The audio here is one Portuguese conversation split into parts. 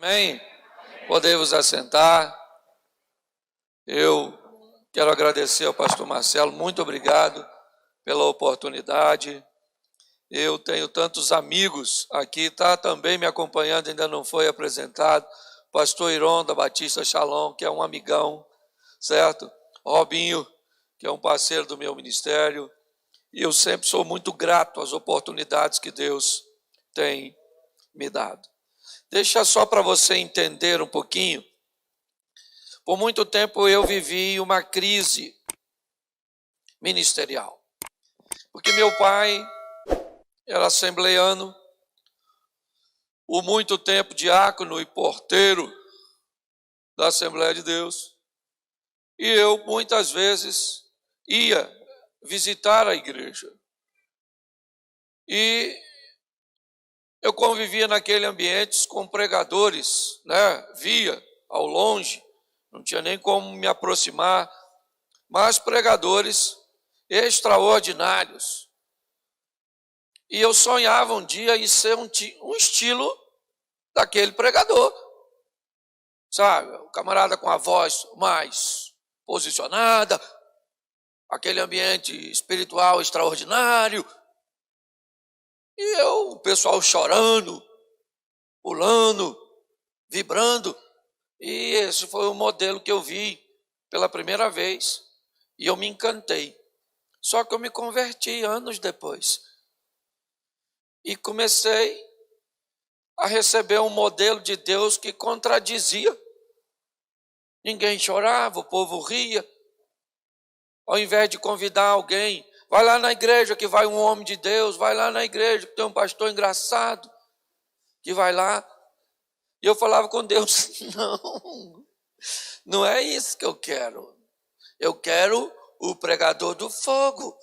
Amém? Podemos assentar. Eu quero agradecer ao pastor Marcelo, muito obrigado pela oportunidade. Eu tenho tantos amigos aqui, está também me acompanhando, ainda não foi apresentado, pastor Iron da Batista Shalom, que é um amigão, certo? Robinho, que é um parceiro do meu ministério, e eu sempre sou muito grato às oportunidades que Deus tem me dado. Deixa só para você entender um pouquinho. Por muito tempo eu vivi uma crise ministerial, porque meu pai era assembleiano, por muito tempo diácono e porteiro da Assembleia de Deus, e eu muitas vezes ia visitar a igreja, e eu convivia naquele ambiente com pregadores, via ao longe, não tinha nem como me aproximar, mas pregadores extraordinários. E eu sonhava um dia em ser um estilo daquele pregador, sabe? O camarada com a voz mais posicionada, aquele ambiente espiritual extraordinário. E o pessoal chorando, pulando, vibrando. E esse foi o modelo que eu vi pela primeira vez. E eu me encantei. Só que eu me converti anos depois. E comecei a receber um modelo de Deus que contradizia. Ninguém chorava, o povo ria. Ao invés de convidar alguém, vai lá na igreja que vai um homem de Deus, vai lá na igreja que tem um pastor engraçado, que vai lá. E eu falava com Deus, não é isso que eu quero. Eu quero o pregador do fogo.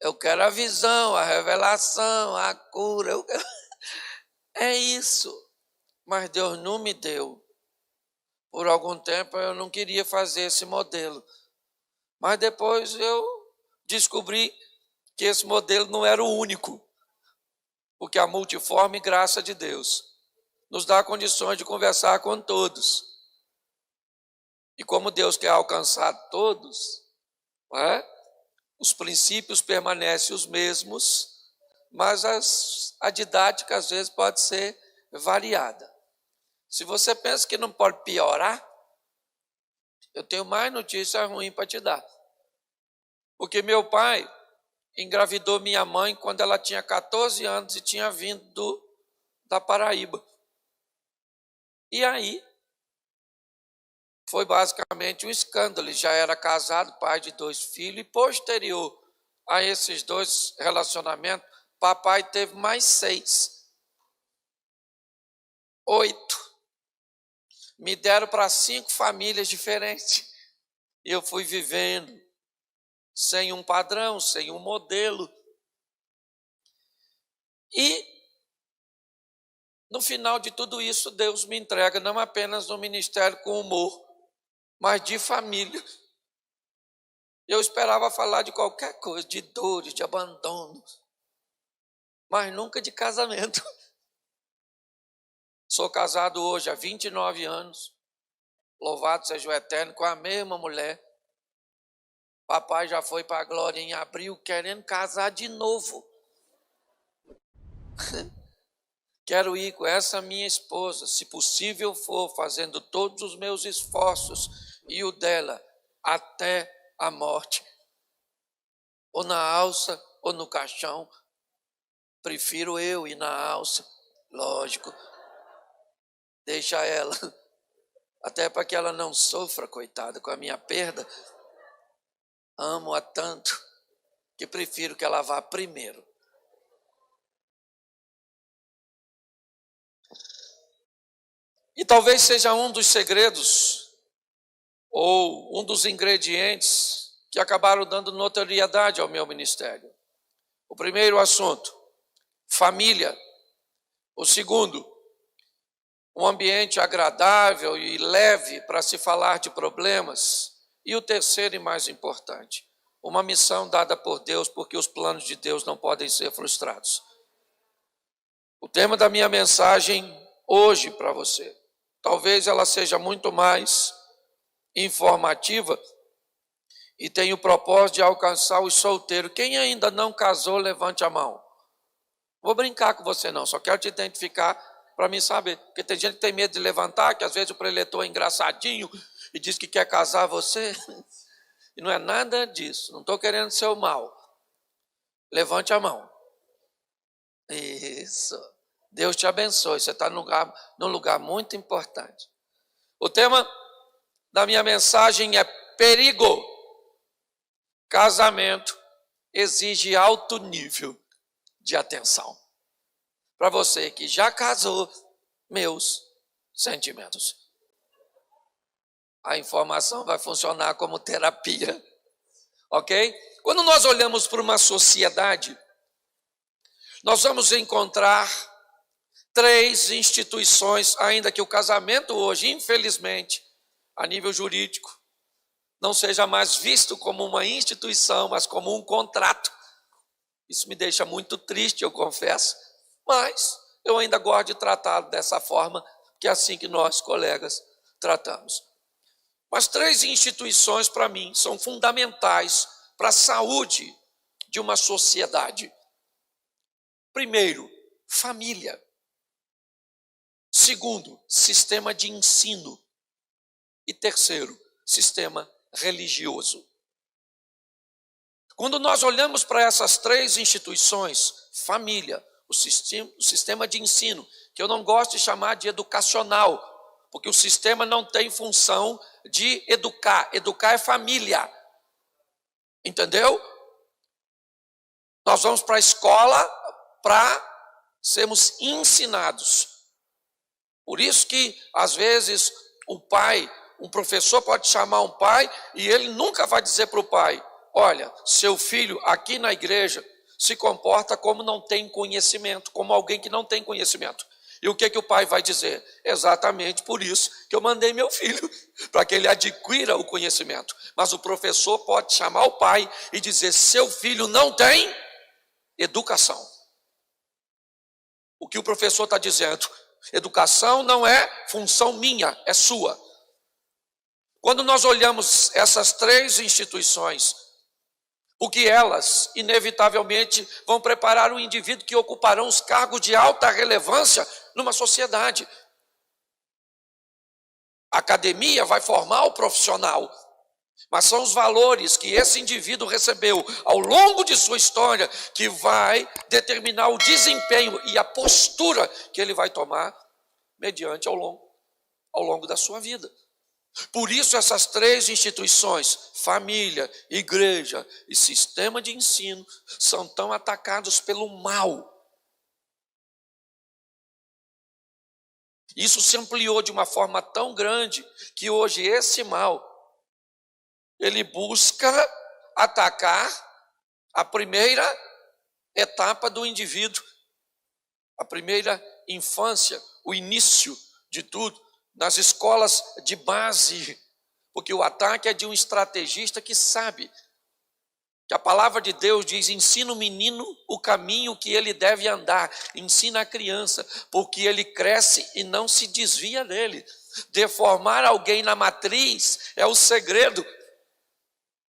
Eu quero a visão, a revelação, a cura. É isso. Mas Deus não me deu. Por algum tempo eu não queria fazer esse modelo. Mas depois eu descobri que esse modelo não era o único. Porque a multiforme graça de Deus nos dá condições de conversar com todos. E como Deus quer alcançar todos, os princípios permanecem os mesmos, mas a didática às vezes pode ser variada. Se você pensa que não pode piorar, eu tenho mais notícia ruim para te dar. Porque meu pai engravidou minha mãe quando ela tinha 14 anos e tinha vindo da Paraíba. E aí, foi basicamente um escândalo. Ele já era casado, pai de 2 filhos, e posterior a esses 2 relacionamentos, papai teve mais 6. 8. Me deram para 5 famílias diferentes. E eu fui vivendo sem um padrão, sem um modelo. E no final de tudo isso, Deus me entrega não apenas um ministério com humor, mas de família. Eu esperava falar de qualquer coisa, de dores, de abandono, mas nunca de casamento. Sou casado hoje há 29 anos, louvado seja o Eterno, com a mesma mulher. Papai já foi para a glória em abril, querendo casar de novo. Quero ir com essa minha esposa, se possível for, fazendo todos os meus esforços e o dela, até a morte. Ou na alça, ou no caixão. Prefiro eu ir na alça, lógico. Deixa ela, até para que ela não sofra, coitada, com a minha perda. Amo-a tanto que prefiro que ela vá primeiro. E talvez seja um dos segredos ou um dos ingredientes que acabaram dando notoriedade ao meu ministério. O primeiro assunto, família. O segundo, um ambiente agradável e leve para se falar de problemas. E o terceiro e mais importante, uma missão dada por Deus, porque os planos de Deus não podem ser frustrados. O tema da minha mensagem hoje para você. Talvez ela seja muito mais informativa e tenha o propósito de alcançar os solteiros. Quem ainda não casou, levante a mão. Vou brincar com você não, só quero te identificar para mim saber. Porque tem gente que tem medo de levantar, que às vezes o preletor é engraçadinho e diz que quer casar você. E não é nada disso, não estou querendo ser o mal. Levante a mão. Isso. Deus te abençoe, você está num lugar muito importante. O tema da minha mensagem é perigo. Casamento exige alto nível de atenção. Para você que já casou, meus sentimentos. A informação vai funcionar como terapia, ok? Quando nós olhamos para uma sociedade, nós vamos encontrar 3 instituições, ainda que o casamento hoje, infelizmente, a nível jurídico, não seja mais visto como uma instituição, mas como um contrato. Isso me deixa muito triste, eu confesso, mas eu ainda gosto de tratar dessa forma, que é assim que nós, colegas, tratamos. Mas 3 instituições, para mim, são fundamentais para a saúde de uma sociedade. Primeiro, família. Segundo, sistema de ensino. E terceiro, sistema religioso. Quando nós olhamos para essas 3 instituições, família, o sistema de ensino, que eu não gosto de chamar de educacional, porque o sistema não tem função de educar. Educar é família. Entendeu? Nós vamos para a escola para sermos ensinados. Por isso que, às vezes, o pai, um professor pode chamar um pai e ele nunca vai dizer para o pai: olha, seu filho aqui na igreja se comporta como não tem conhecimento, como alguém que não tem conhecimento. E o que o pai vai dizer? Exatamente por isso que eu mandei meu filho, para que ele adquira o conhecimento. Mas o professor pode chamar o pai e dizer: seu filho não tem educação. O que o professor está dizendo? Educação não é função minha, é sua. Quando nós olhamos essas 3 instituições, o que elas, inevitavelmente, vão preparar o indivíduo que ocuparão os cargos de alta relevância numa sociedade. A academia vai formar o profissional, mas são os valores que esse indivíduo recebeu ao longo de sua história que vai determinar o desempenho e a postura que ele vai tomar mediante ao longo da sua vida. Por isso essas 3 instituições, família, igreja e sistema de ensino, são tão atacados pelo mal. Isso se ampliou de uma forma tão grande que hoje esse mal, ele busca atacar a primeira etapa do indivíduo, a primeira infância, o início de tudo, nas escolas de base, porque o ataque é de um estrategista que sabe que a palavra de Deus diz: ensina o menino o caminho que ele deve andar, ensina a criança, porque ele cresce e não se desvia dele. Deformar alguém na matriz é o segredo,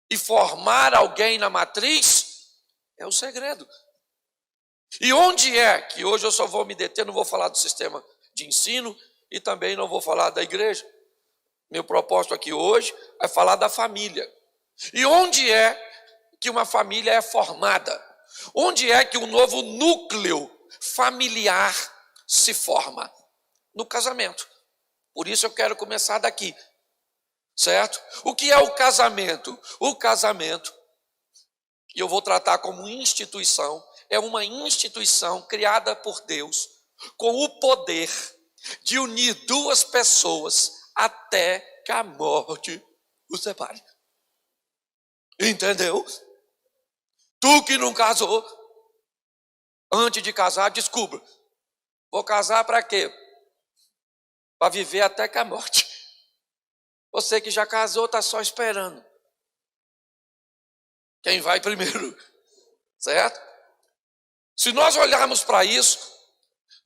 e formar alguém na matriz é o segredo. E onde é que hoje eu só vou me deter, não vou falar do sistema de ensino e também não vou falar da igreja. Meu propósito aqui hoje é falar da família. E onde é que uma família é formada? Onde é que um novo núcleo familiar se forma? No casamento. Por isso eu quero começar daqui, certo? O que é o casamento? O casamento, e eu vou tratar como instituição, é uma instituição criada por Deus com o poder de unir 2 pessoas até que a morte os separe. Entendeu? Tu que não casou, antes de casar, descubra. Vou casar para quê? Para viver até que a morte. Você que já casou está só esperando. Quem vai primeiro, certo? Se nós olharmos para isso,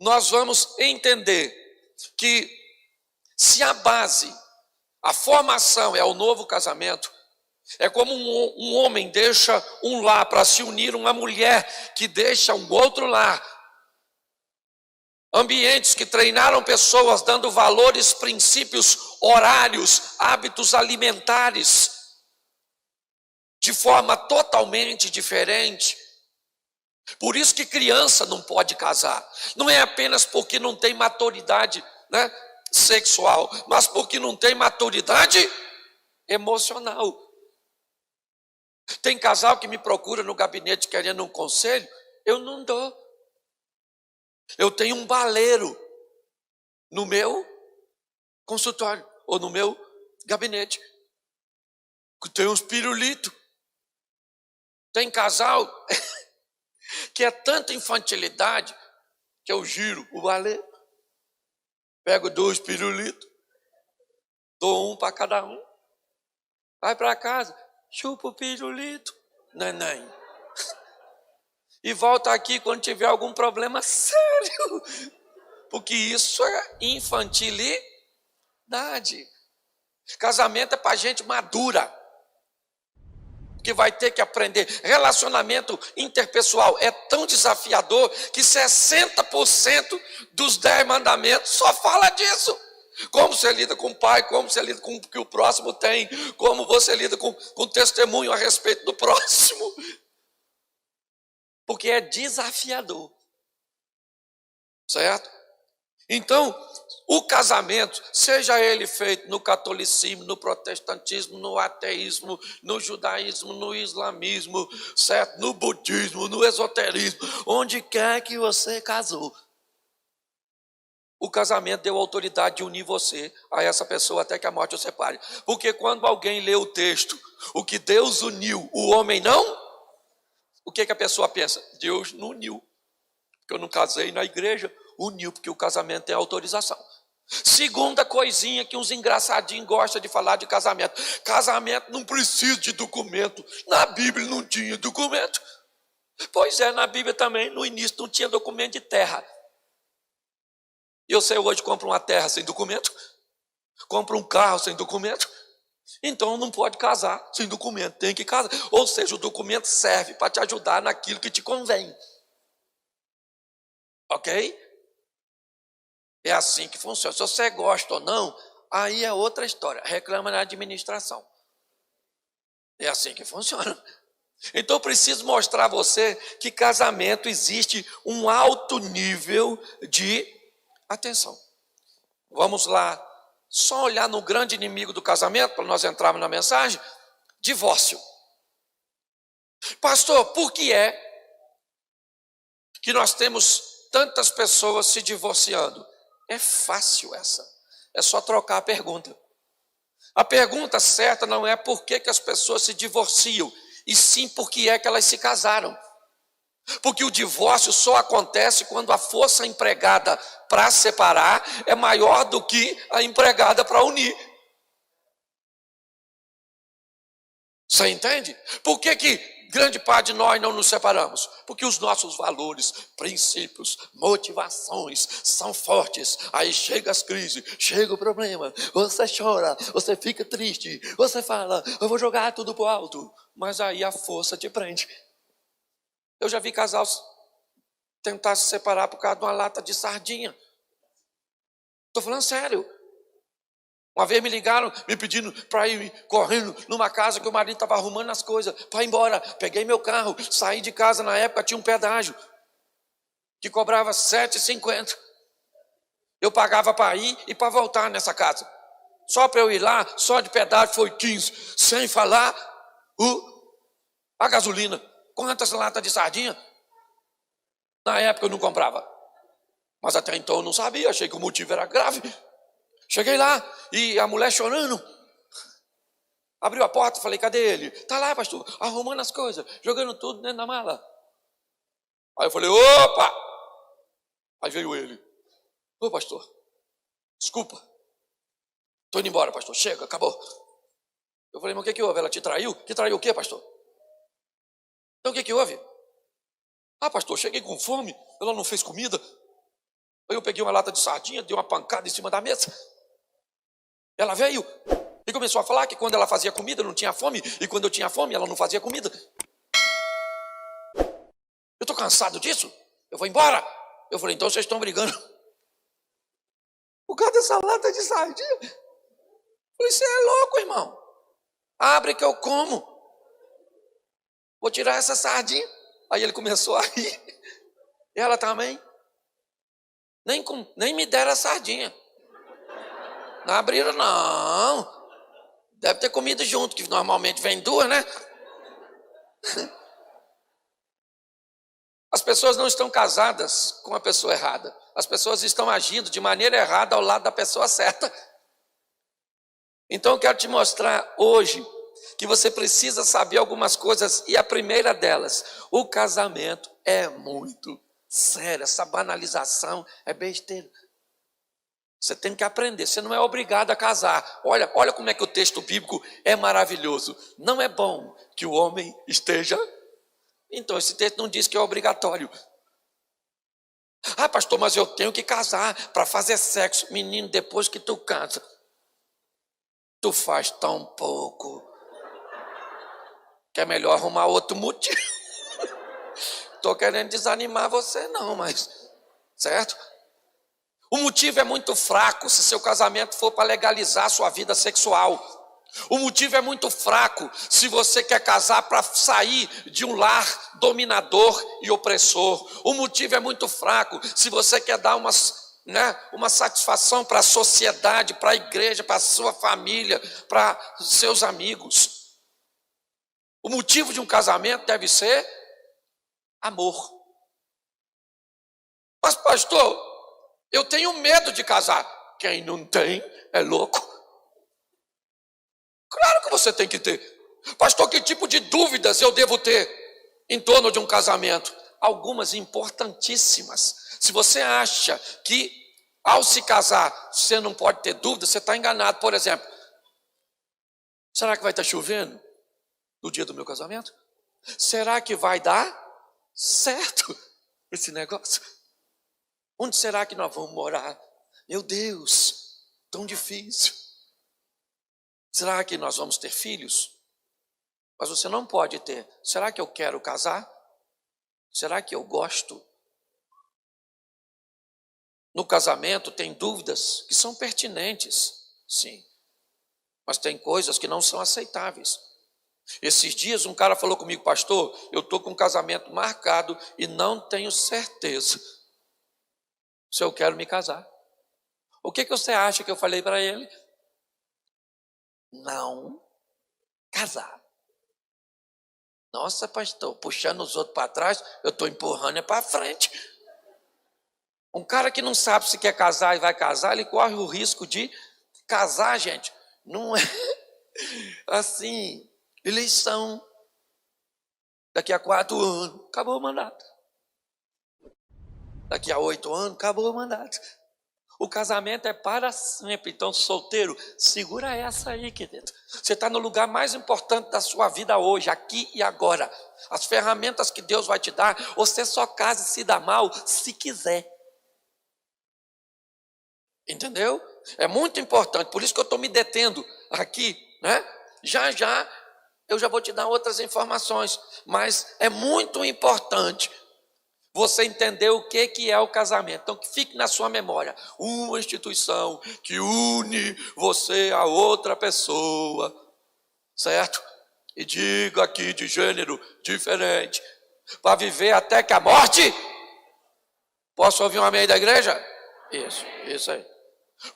nós vamos entender que se a base, a formação é o novo casamento, é como um homem deixa um lar para se unir, uma mulher que deixa um outro lar. Ambientes que treinaram pessoas dando valores, princípios, horários, hábitos alimentares, de forma totalmente diferente. Por isso que criança não pode casar. Não é apenas porque não tem maturidade, né, sexual, mas porque não tem maturidade emocional. Tem casal que me procura no gabinete querendo um conselho, eu não dou. Eu tenho um baleiro no meu consultório, ou no meu gabinete, que tem uns pirulitos. Tem casal que é tanta infantilidade que eu giro o baleiro, pego 2 pirulitos, dou um para cada um, vai para casa, chupa o pirulito, neném, e volta aqui quando tiver algum problema sério, porque isso é infantilidade. Casamento é para gente madura, que vai ter que aprender. Relacionamento interpessoal é tão desafiador que 60% dos 10 mandamentos só fala disso. Como você lida com o pai, como você lida com o que o próximo tem, como você lida com testemunho a respeito do próximo. Porque é desafiador. Certo? Então, o casamento, seja ele feito no catolicismo, no protestantismo, no ateísmo, no judaísmo, no islamismo, certo? No budismo, no esoterismo, onde quer que você casou, o casamento deu autoridade de unir você a essa pessoa até que a morte o separe. Porque quando alguém lê o texto, o que Deus uniu, o homem não, o que a pessoa pensa? Deus não uniu. Porque eu não casei na igreja, uniu, porque o casamento tem autorização. Segunda coisinha que uns engraçadinhos gostam de falar de casamento. Casamento não precisa de documento. Na Bíblia não tinha documento. Pois é, na Bíblia também, no início, não tinha documento de terra. E você hoje compra uma terra sem documento? Compra um carro sem documento? Então não pode casar sem documento, tem que casar. Ou seja, o documento serve para te ajudar naquilo que te convém. Ok? É assim que funciona. Se você gosta ou não, aí é outra história. Reclama na administração. É assim que funciona. Então eu preciso mostrar a você que casamento existe um alto nível de atenção. Vamos lá. Só olhar no grande inimigo do casamento, para nós entrarmos na mensagem: divórcio. Pastor, por que é que nós temos tantas pessoas se divorciando? É fácil essa. É só trocar a pergunta. A pergunta certa não é por que as pessoas se divorciam, e sim por que é que elas se casaram. Porque o divórcio só acontece quando a força empregada para separar é maior do que a empregada para unir. Você entende? Por que grande parte de nós não nos separamos? Porque os nossos valores, princípios, motivações são fortes. Aí chega as crises, chega o problema, você chora, você fica triste, você fala, eu vou jogar tudo pro alto. Mas aí a força te prende. Eu já vi casal tentar se separar por causa de uma lata de sardinha. Estou falando sério. Uma vez me ligaram, me pedindo para ir correndo numa casa que o marido estava arrumando as coisas para ir embora. Peguei meu carro, saí de casa, na época tinha um pedágio que cobrava R$ 7,50. Eu pagava para ir e para voltar nessa casa. Só para eu ir lá, só de pedágio foi 15, sem falar a gasolina. Quantas latas de sardinha? Na época eu não comprava. Mas até então eu não sabia, achei que o motivo era grave. Cheguei lá e a mulher chorando. Abriu a porta, falei, cadê ele? Tá lá, pastor, arrumando as coisas, jogando tudo dentro da mala. Aí eu falei, opa! Aí veio ele. Ô, pastor, desculpa. Tô indo embora, pastor, chega, acabou. Eu falei, mas o que houve? Ela te traiu? Que traiu o quê, pastor? Então o que houve? Ah, pastor, cheguei com fome, ela não fez comida. Aí eu peguei uma lata de sardinha, dei uma pancada em cima da mesa. Ela veio e começou a falar que quando ela fazia comida, eu não tinha fome, e quando eu tinha fome, ela não fazia comida. Eu estou cansado disso, eu vou embora. Eu falei, então vocês estão brigando por causa dessa lata de sardinha? Eu falei, você é louco, irmão. Abre que eu como. Vou tirar essa sardinha. Aí ele começou a rir. E ela também. Nem me deram a sardinha. Não abriram, não. Deve ter comido junto, que normalmente vem duas, né? As pessoas não estão casadas com a pessoa errada. As pessoas estão agindo de maneira errada ao lado da pessoa certa. Então eu quero te mostrar hoje que você precisa saber algumas coisas, e a primeira delas, o casamento é muito sério. Essa banalização é besteira. Você tem que aprender, você não é obrigado a casar. Olha como é que o texto bíblico é maravilhoso. Não é bom que o homem esteja... Então esse texto não diz que é obrigatório. Ah, pastor, mas eu tenho que casar para fazer sexo. Menino, depois que tu casa, tu faz tão pouco que é melhor arrumar outro motivo. Estou querendo desanimar você não, mas... Certo? O motivo é muito fraco se seu casamento for para legalizar a sua vida sexual. O motivo é muito fraco se você quer casar para sair de um lar dominador e opressor. O motivo é muito fraco se você quer dar uma satisfação para a sociedade, para a igreja, para a sua família, para seus amigos. O motivo de um casamento deve ser amor. Mas pastor, eu tenho medo de casar. Quem não tem é louco. Claro que você tem que ter. Pastor, que tipo de dúvidas eu devo ter em torno de um casamento? Algumas importantíssimas. Se você acha que ao se casar você não pode ter dúvidas, você está enganado. Por exemplo, será que vai estar chovendo no dia do meu casamento? Será que vai dar certo esse negócio? Onde será que nós vamos morar? Meu Deus, tão difícil. Será que nós vamos ter filhos? Mas você não pode ter. Será que eu quero casar? Será que eu gosto? No casamento tem dúvidas que são pertinentes, sim. Mas tem coisas que não são aceitáveis. Esses dias um cara falou comigo, pastor, eu estou com um casamento marcado e não tenho certeza se eu quero me casar. O que você acha que eu falei para ele? Não casar. Nossa, pastor, puxando os outros para trás, eu estou empurrando é para frente. Um cara que não sabe se quer casar e vai casar, ele corre o risco de casar, gente. Não é assim, eleição. Daqui a 4 anos, acabou o mandato. Daqui a 8 anos, acabou o mandato. O casamento é para sempre. Então, solteiro, segura essa aí, querido. Você está no lugar mais importante da sua vida hoje, aqui e agora. As ferramentas que Deus vai te dar, você só casa e se dá mal se quiser. Entendeu? É muito importante. Por isso que eu estou me detendo aqui, né? Já eu já vou te dar outras informações. Mas é muito importante você entender o que é o casamento. Então, que fique na sua memória. Uma instituição que une você a outra pessoa. Certo? E diga aqui de gênero diferente. Para viver até que a morte. Posso ouvir um amém da igreja? Isso aí.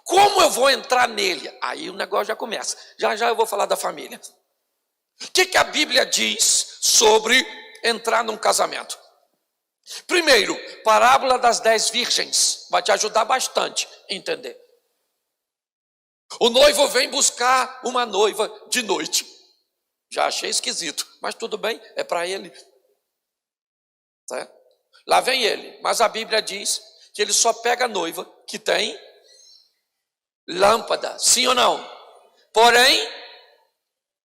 Como eu vou entrar nele? Aí o negócio já começa. Já eu vou falar da família. O que a Bíblia diz sobre entrar num casamento? Primeiro, parábola das 10 virgens, vai te ajudar bastante a entender. O noivo vem buscar uma noiva de noite. Já achei esquisito, mas tudo bem, é para ele. Certo? Lá vem ele, mas a Bíblia diz que ele só pega a noiva que tem lâmpada, sim ou não? Porém,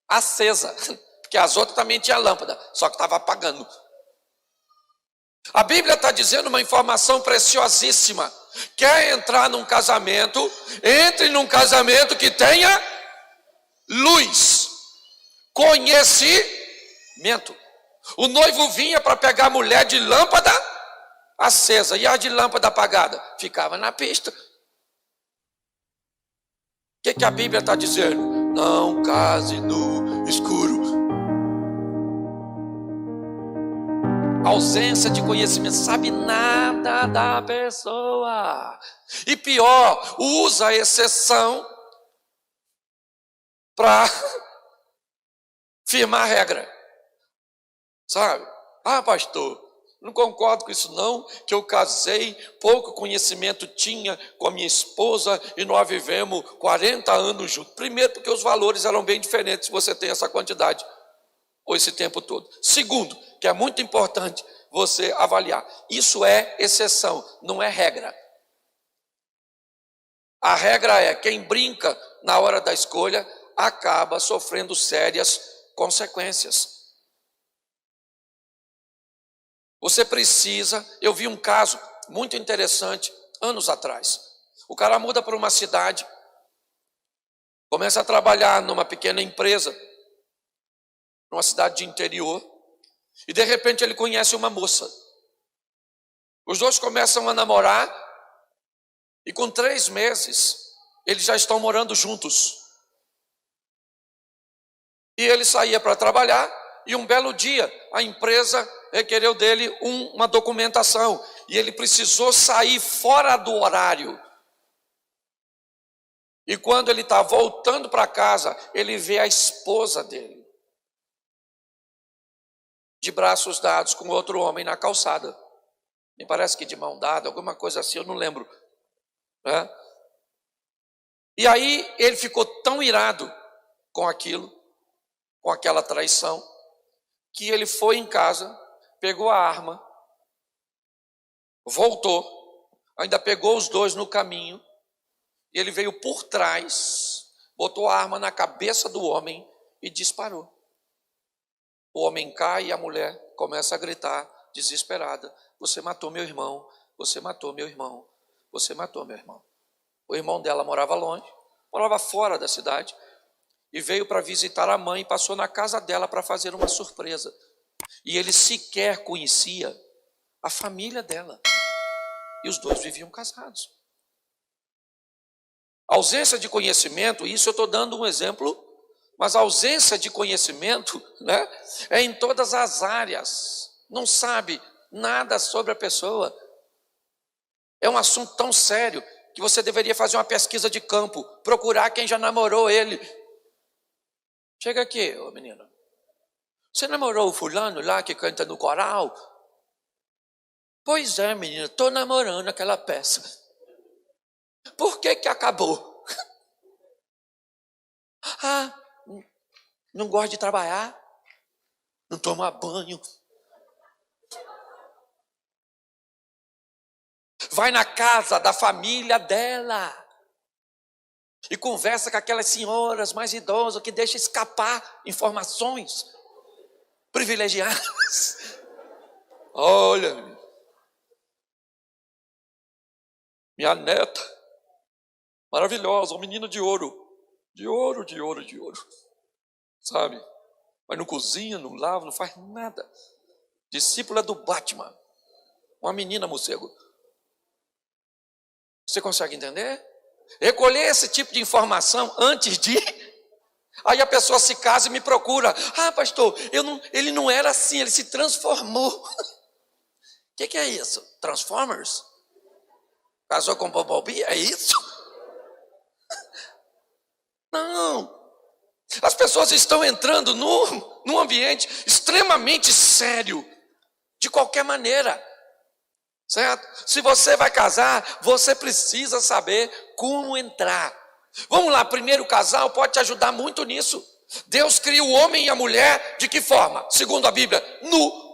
acesa, porque as outras também tinham lâmpada, só que estava apagando. A Bíblia está dizendo uma informação preciosíssima. Quer entrar num casamento? Entre num casamento que tenha luz, conhecimento. O noivo vinha para pegar a mulher de lâmpada acesa, e a de lâmpada apagada ficava na pista. O que a Bíblia está dizendo? Não case no escuro. Ausência de conhecimento, sabe nada da pessoa. E pior, usa a exceção para firmar a regra. Sabe? Ah, pastor, não concordo com isso não, que eu casei, pouco conhecimento tinha com a minha esposa e nós vivemos 40 anos juntos. Primeiro, porque os valores eram bem diferentes se você tem essa quantidade, ou esse tempo todo. Segundo, que é muito importante você avaliar, isso é exceção, não é regra. A regra é, quem brinca na hora da escolha, acaba sofrendo sérias consequências. Você precisa, eu vi um caso muito interessante, anos atrás. O cara muda para uma cidade, começa a trabalhar numa pequena empresa, numa cidade de interior, e de repente ele conhece uma moça. Os dois começam a namorar, e com 3 meses, eles já estão morando juntos. E ele saía para trabalhar, e um belo dia, a empresa requereu dele uma documentação, e ele precisou sair fora do horário. E quando ele está voltando para casa, ele vê a esposa dele, de braços dados com outro homem na calçada. Me parece que de mão dada, alguma coisa assim, eu não lembro. Né? E aí ele ficou tão irado com aquilo, com aquela traição, que ele foi em casa, pegou a arma, voltou, ainda pegou os dois no caminho, e ele veio por trás, botou a arma na cabeça do homem e disparou. O homem cai e a mulher começa a gritar, desesperada: você matou meu irmão, você matou meu irmão, você matou meu irmão. O irmão dela morava longe, morava fora da cidade, e veio para visitar a mãe, passou na casa dela para fazer uma surpresa. E ele sequer conhecia a família dela. E os dois viviam casados. A ausência de conhecimento, isso eu estou dando um exemplo, mas a ausência de conhecimento, né, é em todas as áreas. Não sabe nada sobre a pessoa. É um assunto tão sério que você deveria fazer uma pesquisa de campo, procurar quem já namorou ele. Chega aqui, ô menina. Você namorou o fulano lá que canta no coral? Pois é, menina, estou namorando aquela peça. Por que acabou? Ah, não gosta de trabalhar, não toma banho. Vai na casa da família dela e conversa com aquelas senhoras mais idosas que deixam escapar informações privilegiadas. Olha, minha neta, maravilhosa, uma menina de ouro, de ouro, de ouro, de ouro, sabe? Mas não cozinha, não lava, não faz nada. Discípula do Batman, uma menina morcego. Você consegue entender? Recolher esse tipo de informação antes de... Aí a pessoa se casa e me procura. Ah, pastor, ele não era assim, ele se transformou. O que é isso? Transformers? Casou com Bumblebee? É isso? Não. As pessoas estão entrando num ambiente extremamente sério, de qualquer maneira. Certo? Se você vai casar, você precisa saber como entrar. Vamos lá, primeiro o casal pode te ajudar muito nisso. Deus cria o homem e a mulher de que forma? Segundo a Bíblia, nu.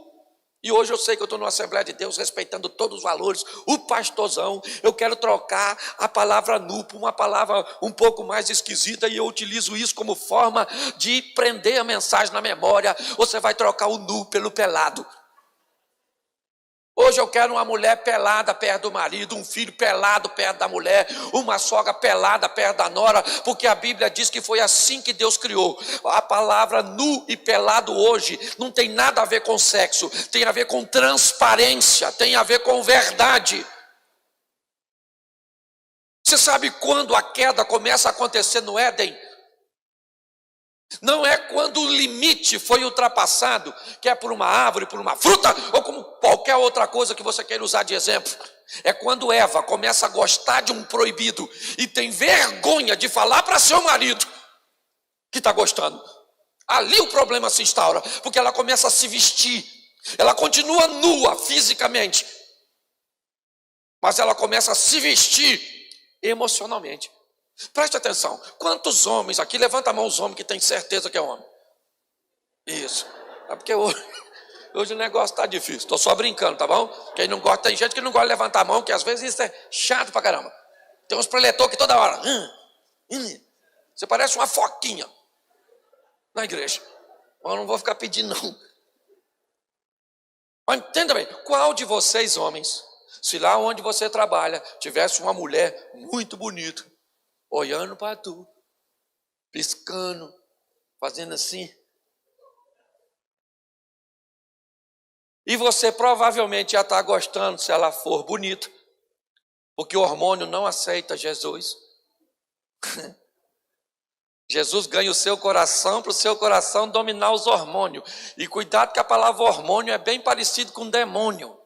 E hoje eu sei que eu estou numa Assembleia de Deus respeitando todos os valores. O pastorzão, eu quero trocar a palavra nu por uma palavra um pouco mais esquisita, e eu utilizo isso como forma de prender a mensagem na memória. Você vai trocar o nu pelo pelado. Hoje eu quero uma mulher pelada perto do marido, um filho pelado perto da mulher, uma sogra pelada perto da nora, porque a Bíblia diz que foi assim que Deus criou. A palavra nu e pelado hoje não tem nada a ver com sexo, tem a ver com transparência, tem a ver com verdade. Você sabe quando a queda começa a acontecer no Éden? Não é quando o limite foi ultrapassado, que é por uma árvore, por uma fruta, ou como qualquer outra coisa que você queira usar de exemplo. É quando Eva começa a gostar de um proibido e tem vergonha de falar para seu marido que está gostando. Ali o problema se instaura, porque ela começa a se vestir. Ela continua nua fisicamente, mas ela começa a se vestir emocionalmente. Preste atenção, quantos homens aqui, levanta a mão os homens que tem certeza que é homem. Isso, é porque hoje o negócio está difícil, estou só brincando, tá bom? Quem não gosta, tem gente que não gosta de levantar a mão, que às vezes isso é chato pra caramba. Tem uns preletores que toda hora, você parece uma foquinha na igreja. Eu não vou ficar pedindo não. Mas entenda bem, qual de vocês homens, se lá onde você trabalha, tivesse uma mulher muito bonita, olhando para tu, piscando, fazendo assim. E você provavelmente já está gostando se ela for bonita, porque o hormônio não aceita Jesus. Jesus ganha o seu coração para o seu coração dominar os hormônios. E cuidado que a palavra hormônio é bem parecido com demônio.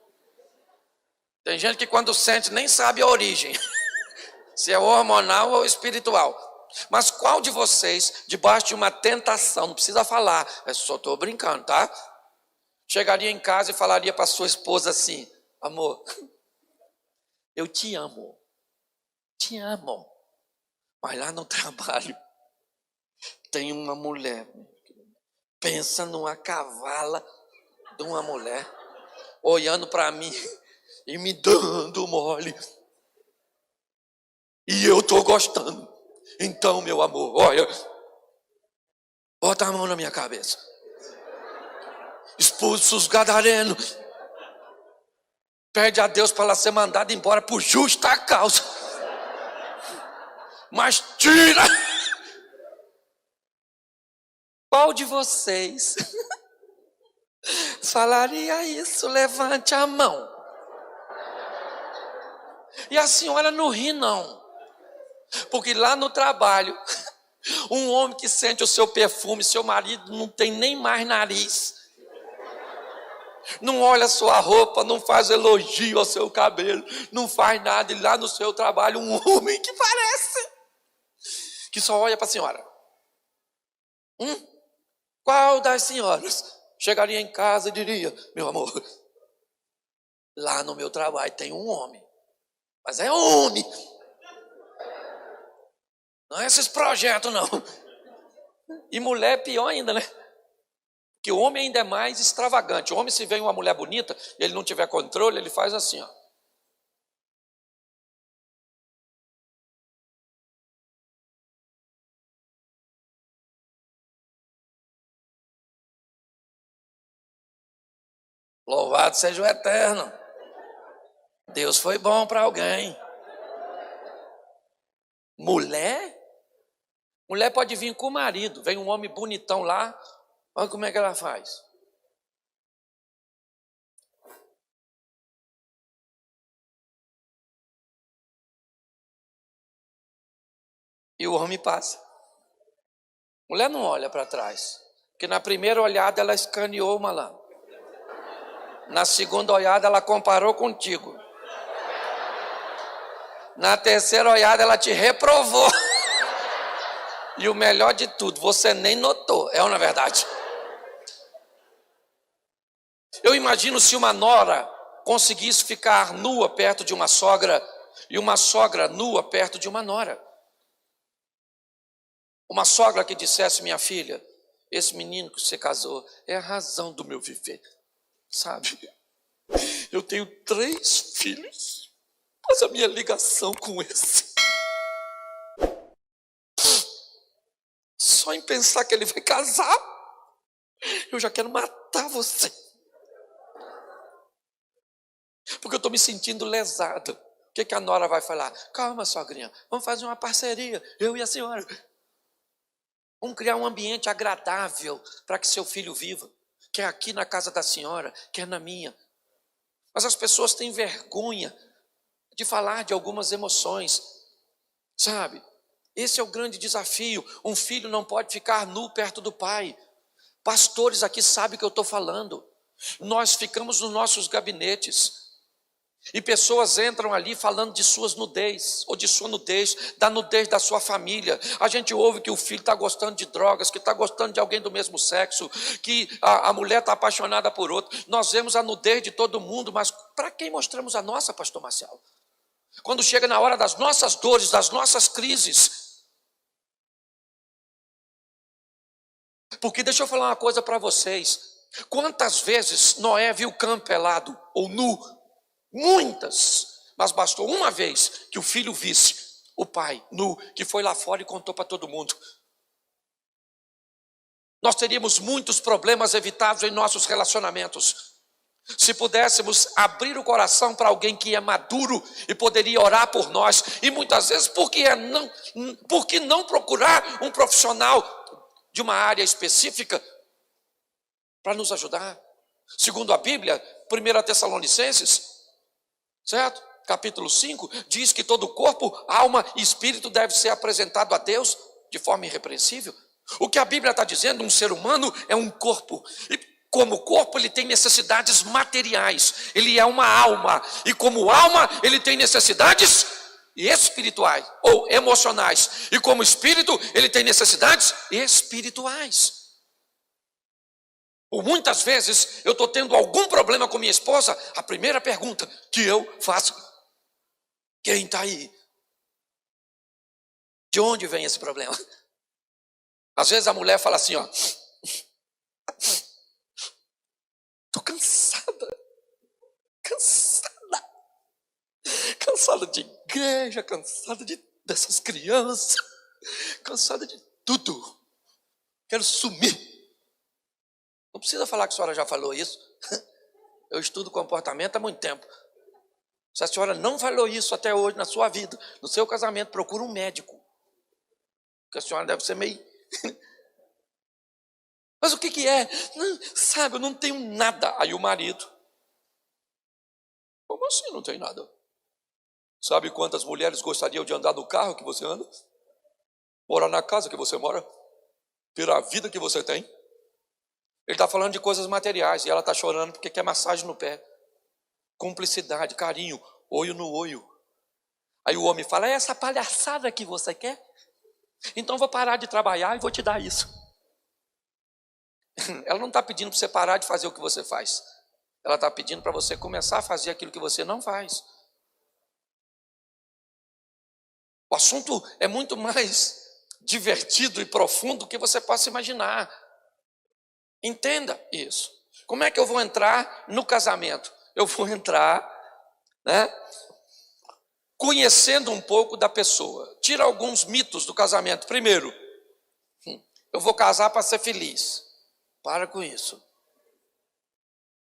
Tem gente que quando sente nem sabe a origem. Se é hormonal ou espiritual. Mas qual de vocês, debaixo de uma tentação, não precisa falar, eu só estou brincando, tá? Chegaria em casa e falaria para sua esposa assim: amor, eu te amo, mas lá no trabalho tem uma mulher, pensa numa cavala de uma mulher, olhando para mim e me dando mole. E eu estou gostando. Então, meu amor, olha, bota a mão na minha cabeça. Expulsa os gadarenos. Pede a Deus para ela ser mandada embora por justa causa. Mas tira. Qual de vocês falaria isso? Levante a mão. E a senhora não ri não. Porque lá no trabalho, um homem que sente o seu perfume, seu marido não tem nem mais nariz, não olha a sua roupa, não faz elogio ao seu cabelo, não faz nada, e lá no seu trabalho um homem que parece, que só olha para a senhora. Qual das senhoras chegaria em casa e diria: meu amor, lá no meu trabalho tem um homem, mas é homem, não é esses projetos não. E mulher é pior ainda, né? Que o homem ainda é mais extravagante. O homem, se vem uma mulher bonita, e ele não tiver controle, ele faz assim, ó. Louvado seja o Eterno. Deus foi bom para alguém. Mulher pode vir com o marido. Vem um homem bonitão lá. Olha como é que ela faz. E o homem passa. Mulher não olha para trás. Porque na primeira olhada ela escaneou o malandro. Na segunda olhada ela comparou contigo. Na terceira olhada ela te reprovou. E o melhor de tudo, você nem notou. É ou não é verdade? Eu imagino se uma nora conseguisse ficar nua perto de uma sogra e uma sogra nua perto de uma nora. Uma sogra que dissesse: minha filha, esse menino que você casou é a razão do meu viver. Sabe? Eu tenho 3 filhos, mas a minha ligação com esse, só em pensar que ele vai casar, eu já quero matar você. estou me sentindo lesado. O que a nora vai falar? Calma, sogrinha, vamos fazer uma parceria, eu e a senhora. Vamos criar um ambiente agradável para que seu filho viva. Quer aqui na casa da senhora, quer na minha. Mas as pessoas têm vergonha de falar de algumas emoções, sabe? Esse é o grande desafio. Um filho não pode ficar nu perto do pai. Pastores aqui sabem o que eu estou falando. Nós ficamos nos nossos gabinetes e pessoas entram ali falando de suas nudez, ou de sua nudez, da nudez da sua família. A gente ouve que o filho está gostando de drogas, que está gostando de alguém do mesmo sexo, que a mulher está apaixonada por outro. Nós vemos a nudez de todo mundo, mas para quem mostramos a nossa, pastor Marcial? Quando chega na hora das nossas dores, das nossas crises. Porque deixa eu falar uma coisa para vocês. Quantas vezes Noé viu Cã pelado ou nu? Muitas. Mas bastou uma vez que o filho visse o pai nu, que foi lá fora e contou para todo mundo. Nós teríamos muitos problemas evitados em nossos relacionamentos. Se pudéssemos abrir o coração para alguém que é maduro e poderia orar por nós. E muitas vezes, por que não procurar um profissional de uma área específica para nos ajudar? Segundo a Bíblia, 1 Tessalonicenses, certo? Capítulo 5, diz que todo corpo, alma e espírito deve ser apresentado a Deus de forma irrepreensível. O que a Bíblia está dizendo, um ser humano é um corpo. E como corpo, ele tem necessidades materiais. Ele é uma alma. E como alma, ele tem necessidades espirituais ou emocionais. E como espírito, ele tem necessidades espirituais. Por muitas vezes, eu estou tendo algum problema com minha esposa. A primeira pergunta que eu faço: quem está aí? De onde vem esse problema? Às vezes a mulher fala assim, ó: estou cansada de igreja, cansada dessas crianças, cansada de tudo, quero sumir. Não precisa falar que a senhora já falou isso. Eu estudo comportamento há muito tempo. Se a senhora não falou isso até hoje na sua vida, no seu casamento, procura um médico. Porque a senhora deve ser meio... Mas o que é? Não, sabe, eu não tenho nada. Aí o marido: como assim não tem nada? Sabe quantas mulheres gostariam de andar no carro que você anda? Morar na casa que você mora? Ter a vida que você tem? Ele está falando de coisas materiais e ela está chorando porque quer massagem no pé. Cumplicidade, carinho, olho no olho. Aí o homem fala: é essa palhaçada que você quer? Então vou parar de trabalhar e vou te dar isso. Ela não está pedindo para você parar de fazer o que você faz. Ela está pedindo para você começar a fazer aquilo que você não faz. O assunto é muito mais divertido e profundo do que você possa imaginar. Entenda isso. Como é que eu vou entrar no casamento? Eu vou entrar, conhecendo um pouco da pessoa. Tira alguns mitos do casamento. Primeiro, eu vou casar para ser feliz. Para com isso.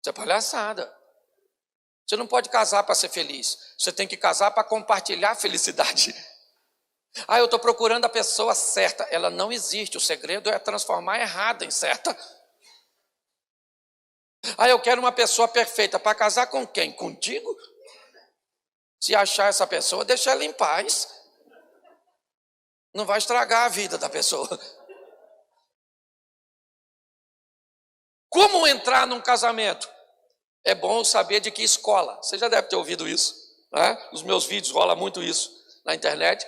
Isso é palhaçada. Você não pode casar para ser feliz. Você tem que casar para compartilhar a felicidade. Eu estou procurando a pessoa certa. Ela não existe. O segredo é transformar errada em certa. Eu quero uma pessoa perfeita. Para casar com quem? Contigo? Se achar essa pessoa, deixa ela em paz. Não vai estragar a vida da pessoa. Como entrar num casamento? É bom saber de que escola. Você já deve ter ouvido isso, né? Nos meus vídeos rola muito isso na internet.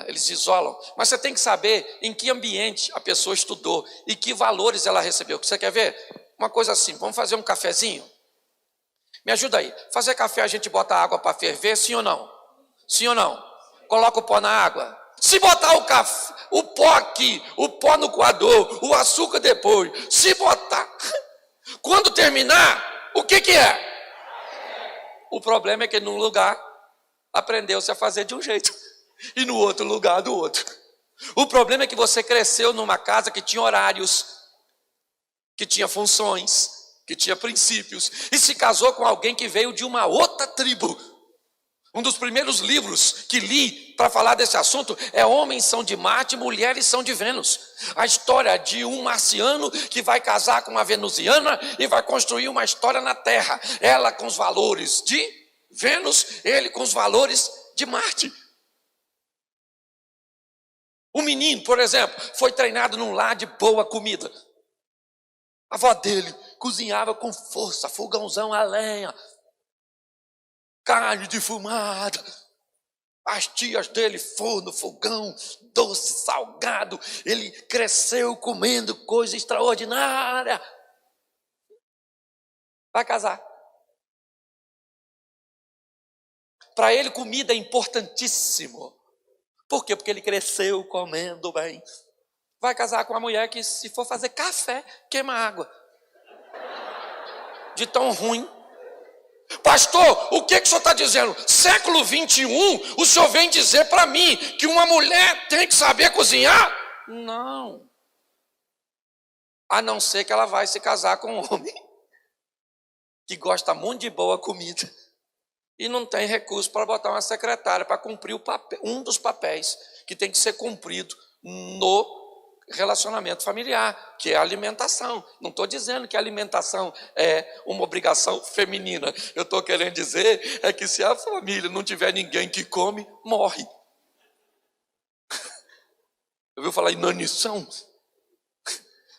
Eles isolam. Mas você tem que saber em que ambiente a pessoa estudou e que valores ela recebeu. Você quer ver? Uma coisa assim, vamos fazer um cafezinho? Me ajuda aí. Fazer café, a gente bota água para ferver, sim ou não? Sim ou não? Coloca o pó na água. Se botar o café, o pó aqui, o pó no coador, o açúcar depois, se botar, quando terminar, o que é? O problema é que num lugar aprendeu-se a fazer de um jeito e no outro lugar do outro. O problema é que você cresceu numa casa que tinha horários, que tinha funções, que tinha princípios, e se casou com alguém que veio de uma outra tribo. Um dos primeiros livros que li para falar desse assunto é Homens são de Marte, Mulheres são de Vênus. A história de um marciano que vai casar com uma venusiana e vai construir uma história na Terra. Ela com os valores de Vênus, ele com os valores de Marte. O menino, por exemplo, foi treinado num lar de boa comida. A avó dele cozinhava com força, fogãozão a lenha, carne defumada. As tias dele, forno, fogão, doce, salgado. Ele cresceu comendo coisa extraordinária. Vai casar. Para ele, comida é importantíssimo. Por quê? Porque ele cresceu comendo bem. Vai casar com uma mulher que, se for fazer café, queima água. De tão ruim. Pastor, o que o senhor está dizendo? Século 21, o senhor vem dizer para mim que uma mulher tem que saber cozinhar? Não. A não ser que ela vai se casar com um homem que gosta muito de boa comida e não tem recurso para botar uma secretária para cumprir o papel, um dos papéis que tem que ser cumprido no relacionamento familiar, que é a alimentação. Não estou dizendo que a alimentação é uma obrigação feminina. Eu estou querendo dizer é que se a família não tiver ninguém que come, morre. Eu ouviu falar em inanição?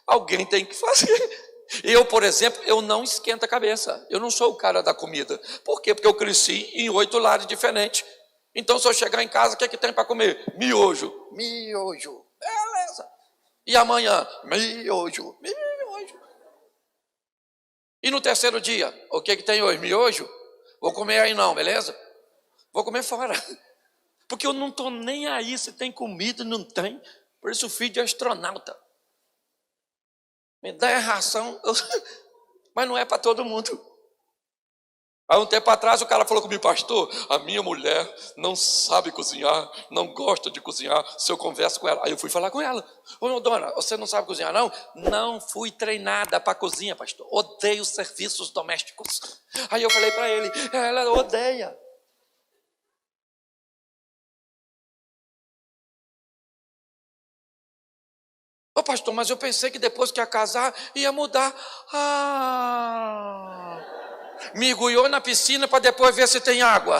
Alguém tem que fazer. Eu, por exemplo, eu não esquento a cabeça. Eu não sou o cara da comida. Por quê? Porque eu cresci em 8 lares diferentes. Então, se eu chegar em casa, o que é que tem para comer? Miojo. Miojo. Beleza. E amanhã? Miojo. Miojo. E no terceiro dia? O que tem hoje? Miojo? Vou comer aí não, beleza? Vou comer fora. Porque eu não estou nem aí se tem comida ou não tem. Por isso, filho de astronauta. Me dá a ração, mas não é para todo mundo. Há um tempo atrás o cara falou comigo, pastor, a minha mulher não sabe cozinhar, não gosta de cozinhar, se eu converso com ela. Aí eu fui falar com ela. Ô, dona, você não sabe cozinhar não? Não fui treinada para cozinha, pastor. Odeio serviços domésticos. Aí eu falei para ele, ela odeia. Ô pastor, mas eu pensei que depois que ia casar, ia mudar. Mergulhou na piscina para depois ver se tem água.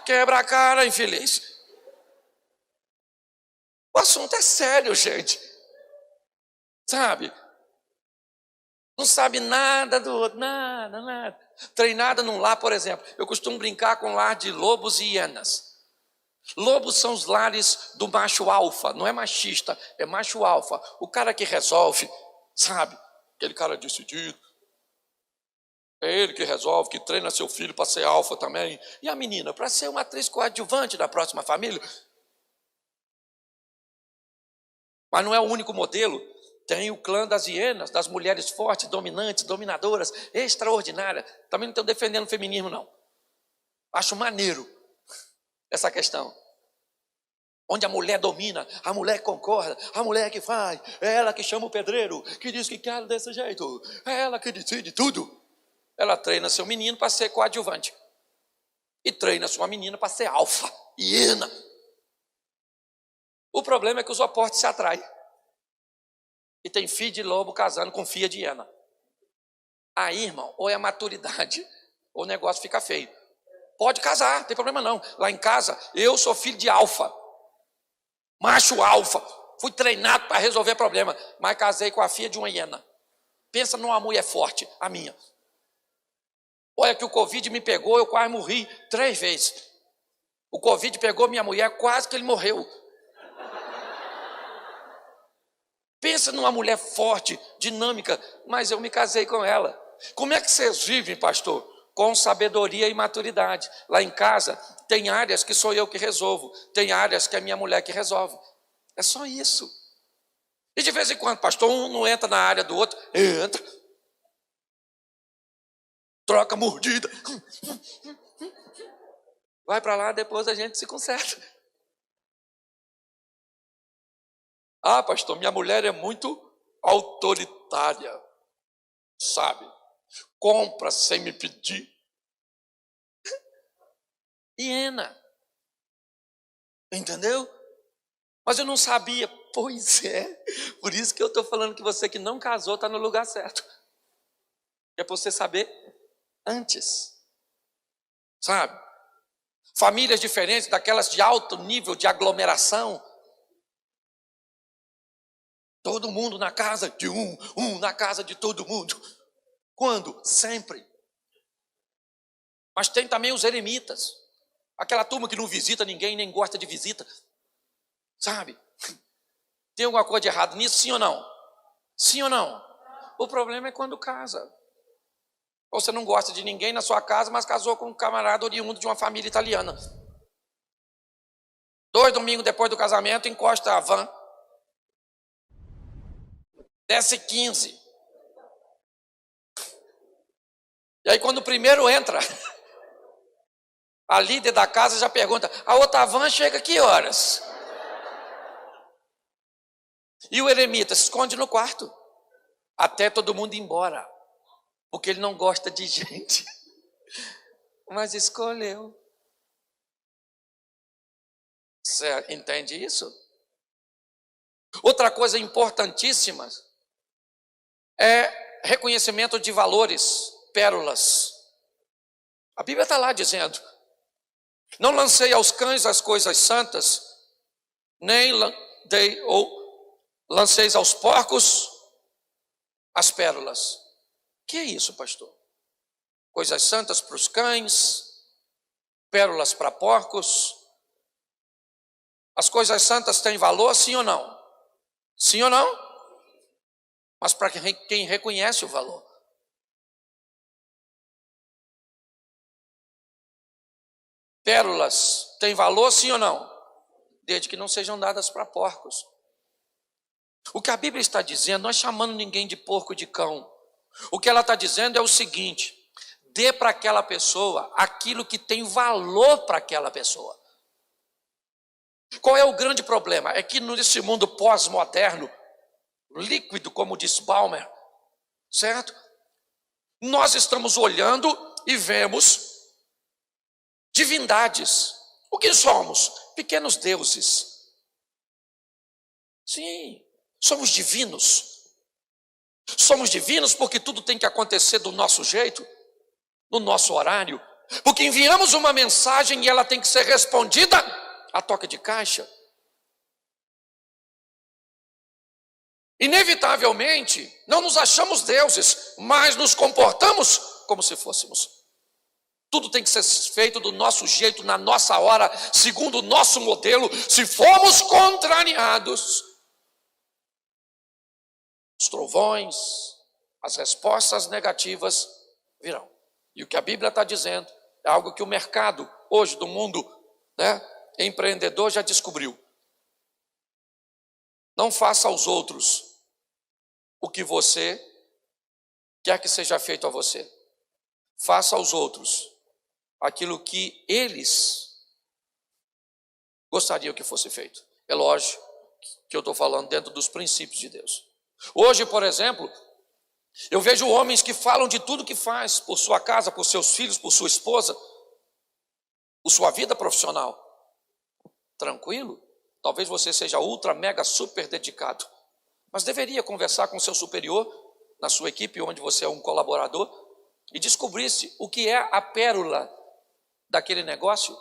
Quebra a cara, infeliz. O assunto é sério, gente. Sabe? Não sabe nada do outro, nada. Treinada num lar, por exemplo. Eu costumo brincar com um lar de lobos e hienas. Lobos são os lares do macho alfa, não é machista, é macho alfa. O cara que resolve, sabe? Aquele cara decidido. É ele que resolve, que treina seu filho para ser alfa também. E a menina, para ser uma atriz coadjuvante da próxima família. Mas não é o único modelo. Tem o clã das hienas, das mulheres fortes, dominantes, dominadoras, extraordinárias. Também não estou defendendo o feminismo, não. Acho maneiro essa questão. Onde a mulher domina, a mulher concorda, a mulher que faz, é ela que chama o pedreiro, que diz que quer desse jeito, é ela que decide tudo. Ela treina seu menino para ser coadjuvante. E treina sua menina para ser alfa, hiena. O problema é que os opostos se atraem. E tem filho de lobo casando com filha de hiena. Aí, irmão, ou é a maturidade, ou o negócio fica feio. Pode casar, não tem problema não. Lá em casa, eu sou filho de alfa. Macho alfa. Fui treinado para resolver problema. Mas casei com a filha de uma hiena. Pensa numa mulher forte, a minha. Olha que o Covid me pegou, eu quase morri 3 vezes. O Covid pegou minha mulher, quase que ele morreu. Pensa numa mulher forte, dinâmica, mas eu me casei com ela. Como é que vocês vivem, pastor? Com sabedoria e maturidade. Lá em casa, tem áreas que sou eu que resolvo, tem áreas que é minha mulher que resolve. É só isso. E de vez em quando, pastor, um não entra na área do outro, entra. Troca mordida. Vai para lá, depois a gente se conserta. Ah, pastor, minha mulher é muito autoritária. sabe? Compra sem me pedir. Hiena. Entendeu? Mas eu não sabia. Pois é. Por isso que eu estou falando que você que não casou está no lugar certo. É para você saber antes. Sabe? Famílias diferentes, daquelas de alto nível de aglomeração. Todo mundo na casa de um na casa de todo mundo. Quando? Sempre. Mas tem também os eremitas. Aquela turma que não visita ninguém, nem gosta de visita. Sabe? Tem alguma coisa de errado nisso, sim ou não? Sim ou não? O problema é quando casa. Ou você não gosta de ninguém na sua casa, mas casou com um camarada oriundo de uma família italiana. 2 domingos depois do casamento, encosta a van. Desce 15. E aí quando o primeiro entra, a líder da casa já pergunta, a outra van chega que horas? E o eremita se esconde no quarto, até todo mundo ir embora, porque ele não gosta de gente, mas escolheu. Você entende isso? Outra coisa importantíssima é reconhecimento de valores, pérolas. A Bíblia está lá dizendo, não lancei aos cães as coisas santas, nem lanceis aos porcos as pérolas. Que é isso, pastor? Coisas santas para os cães, pérolas para porcos. As coisas santas têm valor, sim ou não? Sim ou não? Mas para quem reconhece o valor. Pérolas têm valor, sim ou não? Desde que não sejam dadas para porcos. O que a Bíblia está dizendo, não é chamando ninguém de porco de cão. O que ela está dizendo é o seguinte, dê para aquela pessoa aquilo que tem valor para aquela pessoa. Qual é o grande problema? É que nesse mundo pós-moderno, líquido, como diz Balmer, certo? Nós estamos olhando e vemos divindades. O que somos? Pequenos deuses. Sim, somos divinos. Somos divinos porque tudo tem que acontecer do nosso jeito, no nosso horário. Porque enviamos uma mensagem e ela tem que ser respondida a toque de caixa. Inevitavelmente, não nos achamos deuses, mas nos comportamos como se fôssemos. Tudo tem que ser feito do nosso jeito, na nossa hora, segundo o nosso modelo. Se formos contrariados, os trovões, as respostas negativas virão. E o que a Bíblia está dizendo é algo que o mercado, hoje, do mundo, empreendedor já descobriu. Não faça aos outros o que você quer que seja feito a você. Faça aos outros aquilo que eles gostariam que fosse feito. É lógico que eu estou falando dentro dos princípios de Deus. Hoje, por exemplo, eu vejo homens que falam de tudo que faz, por sua casa, por seus filhos, por sua esposa, por sua vida profissional. Tranquilo? Talvez você seja ultra, mega, super dedicado, mas deveria conversar com o seu superior, na sua equipe, onde você é um colaborador, e descobrisse o que é a pérola daquele negócio,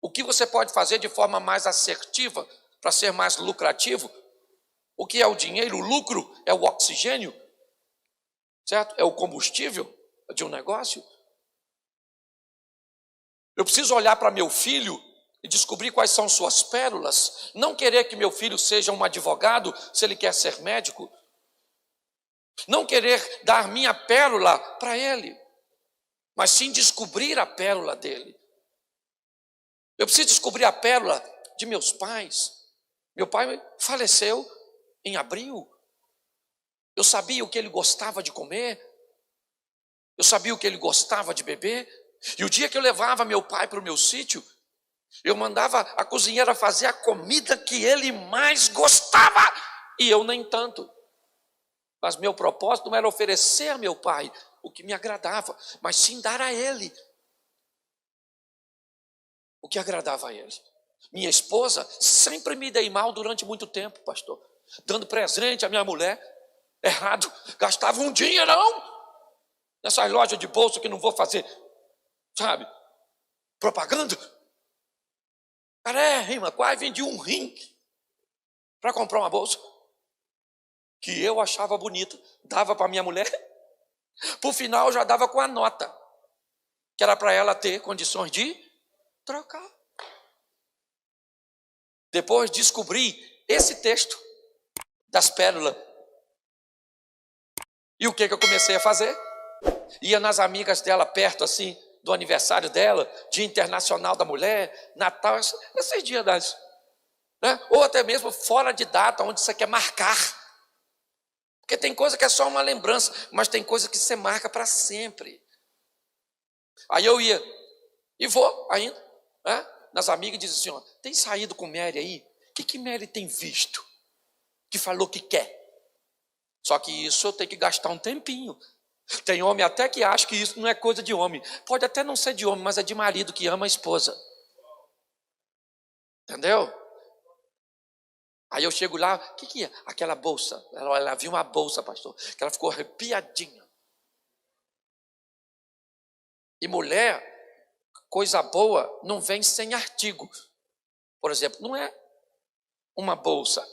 o que você pode fazer de forma mais assertiva, para ser mais lucrativo, o que é o dinheiro, o lucro é o oxigênio, certo? É o combustível de um negócio. Eu preciso olhar para meu filho e descobrir quais são suas pérolas, não querer que meu filho seja um advogado, se ele quer ser médico, não querer dar minha pérola para ele, mas sim descobrir a pérola dele. Eu preciso descobrir a pérola de meus pais. Meu pai faleceu em abril. Eu sabia o que ele gostava de comer, eu sabia o que ele gostava de beber, e o dia que eu levava meu pai para o meu sítio, eu mandava a cozinheira fazer a comida que ele mais gostava, e eu nem tanto. Mas meu propósito não era oferecer a meu pai o que me agradava, mas sim dar a ele o que agradava a ele. Minha esposa sempre me dei mal durante muito tempo, pastor. Dando presente à minha mulher, errado. Gastava um dinheirão nessas lojas de bolsa que não vou fazer, sabe, propaganda. Carérrima, quase vendi um rim para comprar uma bolsa que eu achava bonita. Dava para minha mulher. Por final, eu já dava com a nota, que era para ela ter condições de trocar. Depois descobri esse texto das pérolas. E o que eu comecei a fazer? Ia nas amigas dela perto assim, do aniversário dela, Dia Internacional da Mulher, Natal, esses dias das, né? Ou até mesmo fora de data, onde você quer marcar. Porque tem coisa que é só uma lembrança, mas tem coisa que você marca para sempre. Aí eu ia, e vou ainda, né? Nas amigas e dizia assim, ó, tem saído com Mary aí? O que Mary tem visto? Que falou que quer. Só que isso eu tenho que gastar um tempinho. Tem homem até que acha que isso não é coisa de homem. Pode até não ser de homem, mas é de marido que ama a esposa. Entendeu? Aí eu chego lá, o que é? Aquela bolsa. Ela viu uma bolsa, pastor, que ela ficou arrepiadinha. E mulher, coisa boa, não vem sem artigo. Por exemplo, não é uma bolsa,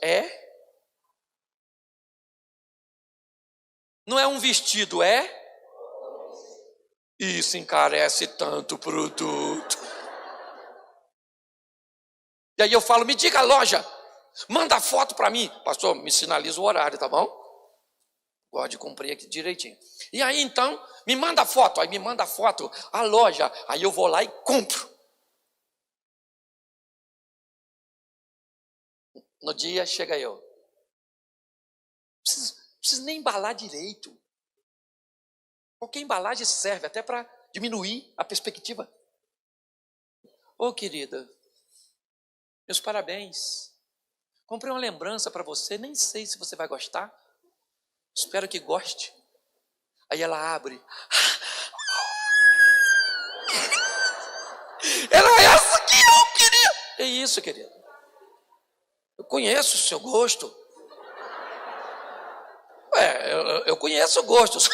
não é um vestido, isso encarece tanto o produto. E aí eu falo, me diga a loja, manda foto para mim. Pastor, me sinaliza o horário, tá bom? Pode cumprir aqui direitinho. E aí então, me manda a foto. Aí me manda a foto, a loja. Aí eu vou lá e compro. No dia chega eu. Preciso nem embalar direito. Qualquer embalagem serve até para diminuir a perspectiva. Ô querida, meus parabéns. Comprei uma lembrança para você, nem sei se você vai gostar. Espero que goste. Aí ela abre. Era essa que eu queria. É isso, querido. Eu conheço o seu gosto. Eu conheço gostos.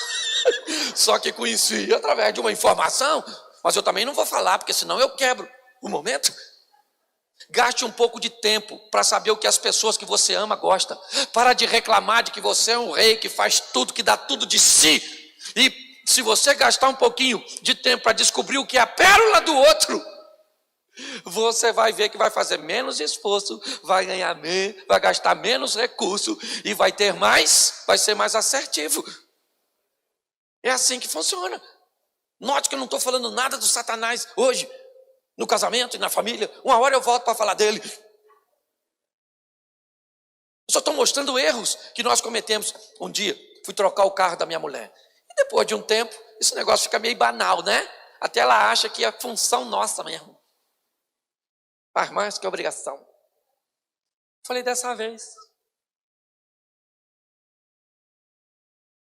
Só que conheci através de uma informação. Mas eu também não vou falar, porque senão eu quebro o momento. Gaste um pouco de tempo para saber o que as pessoas que você ama gostam. Para de reclamar de que você é um rei que faz tudo, que dá tudo de si. E se você gastar um pouquinho de tempo para descobrir o que é a pérola do outro, você vai ver que vai fazer menos esforço, vai ganhar menos, vai gastar menos recurso e vai ter mais, vai ser mais assertivo. É assim que funciona. Note que eu não estou falando nada do Satanás hoje, no casamento e na família. Uma hora eu volto para falar dele. Eu só estou mostrando erros que nós cometemos. Um dia, fui trocar o carro da minha mulher. E depois de um tempo, esse negócio fica meio banal, né? Até ela acha que é função nossa mesmo. Faz mais que obrigação. Falei, dessa vez.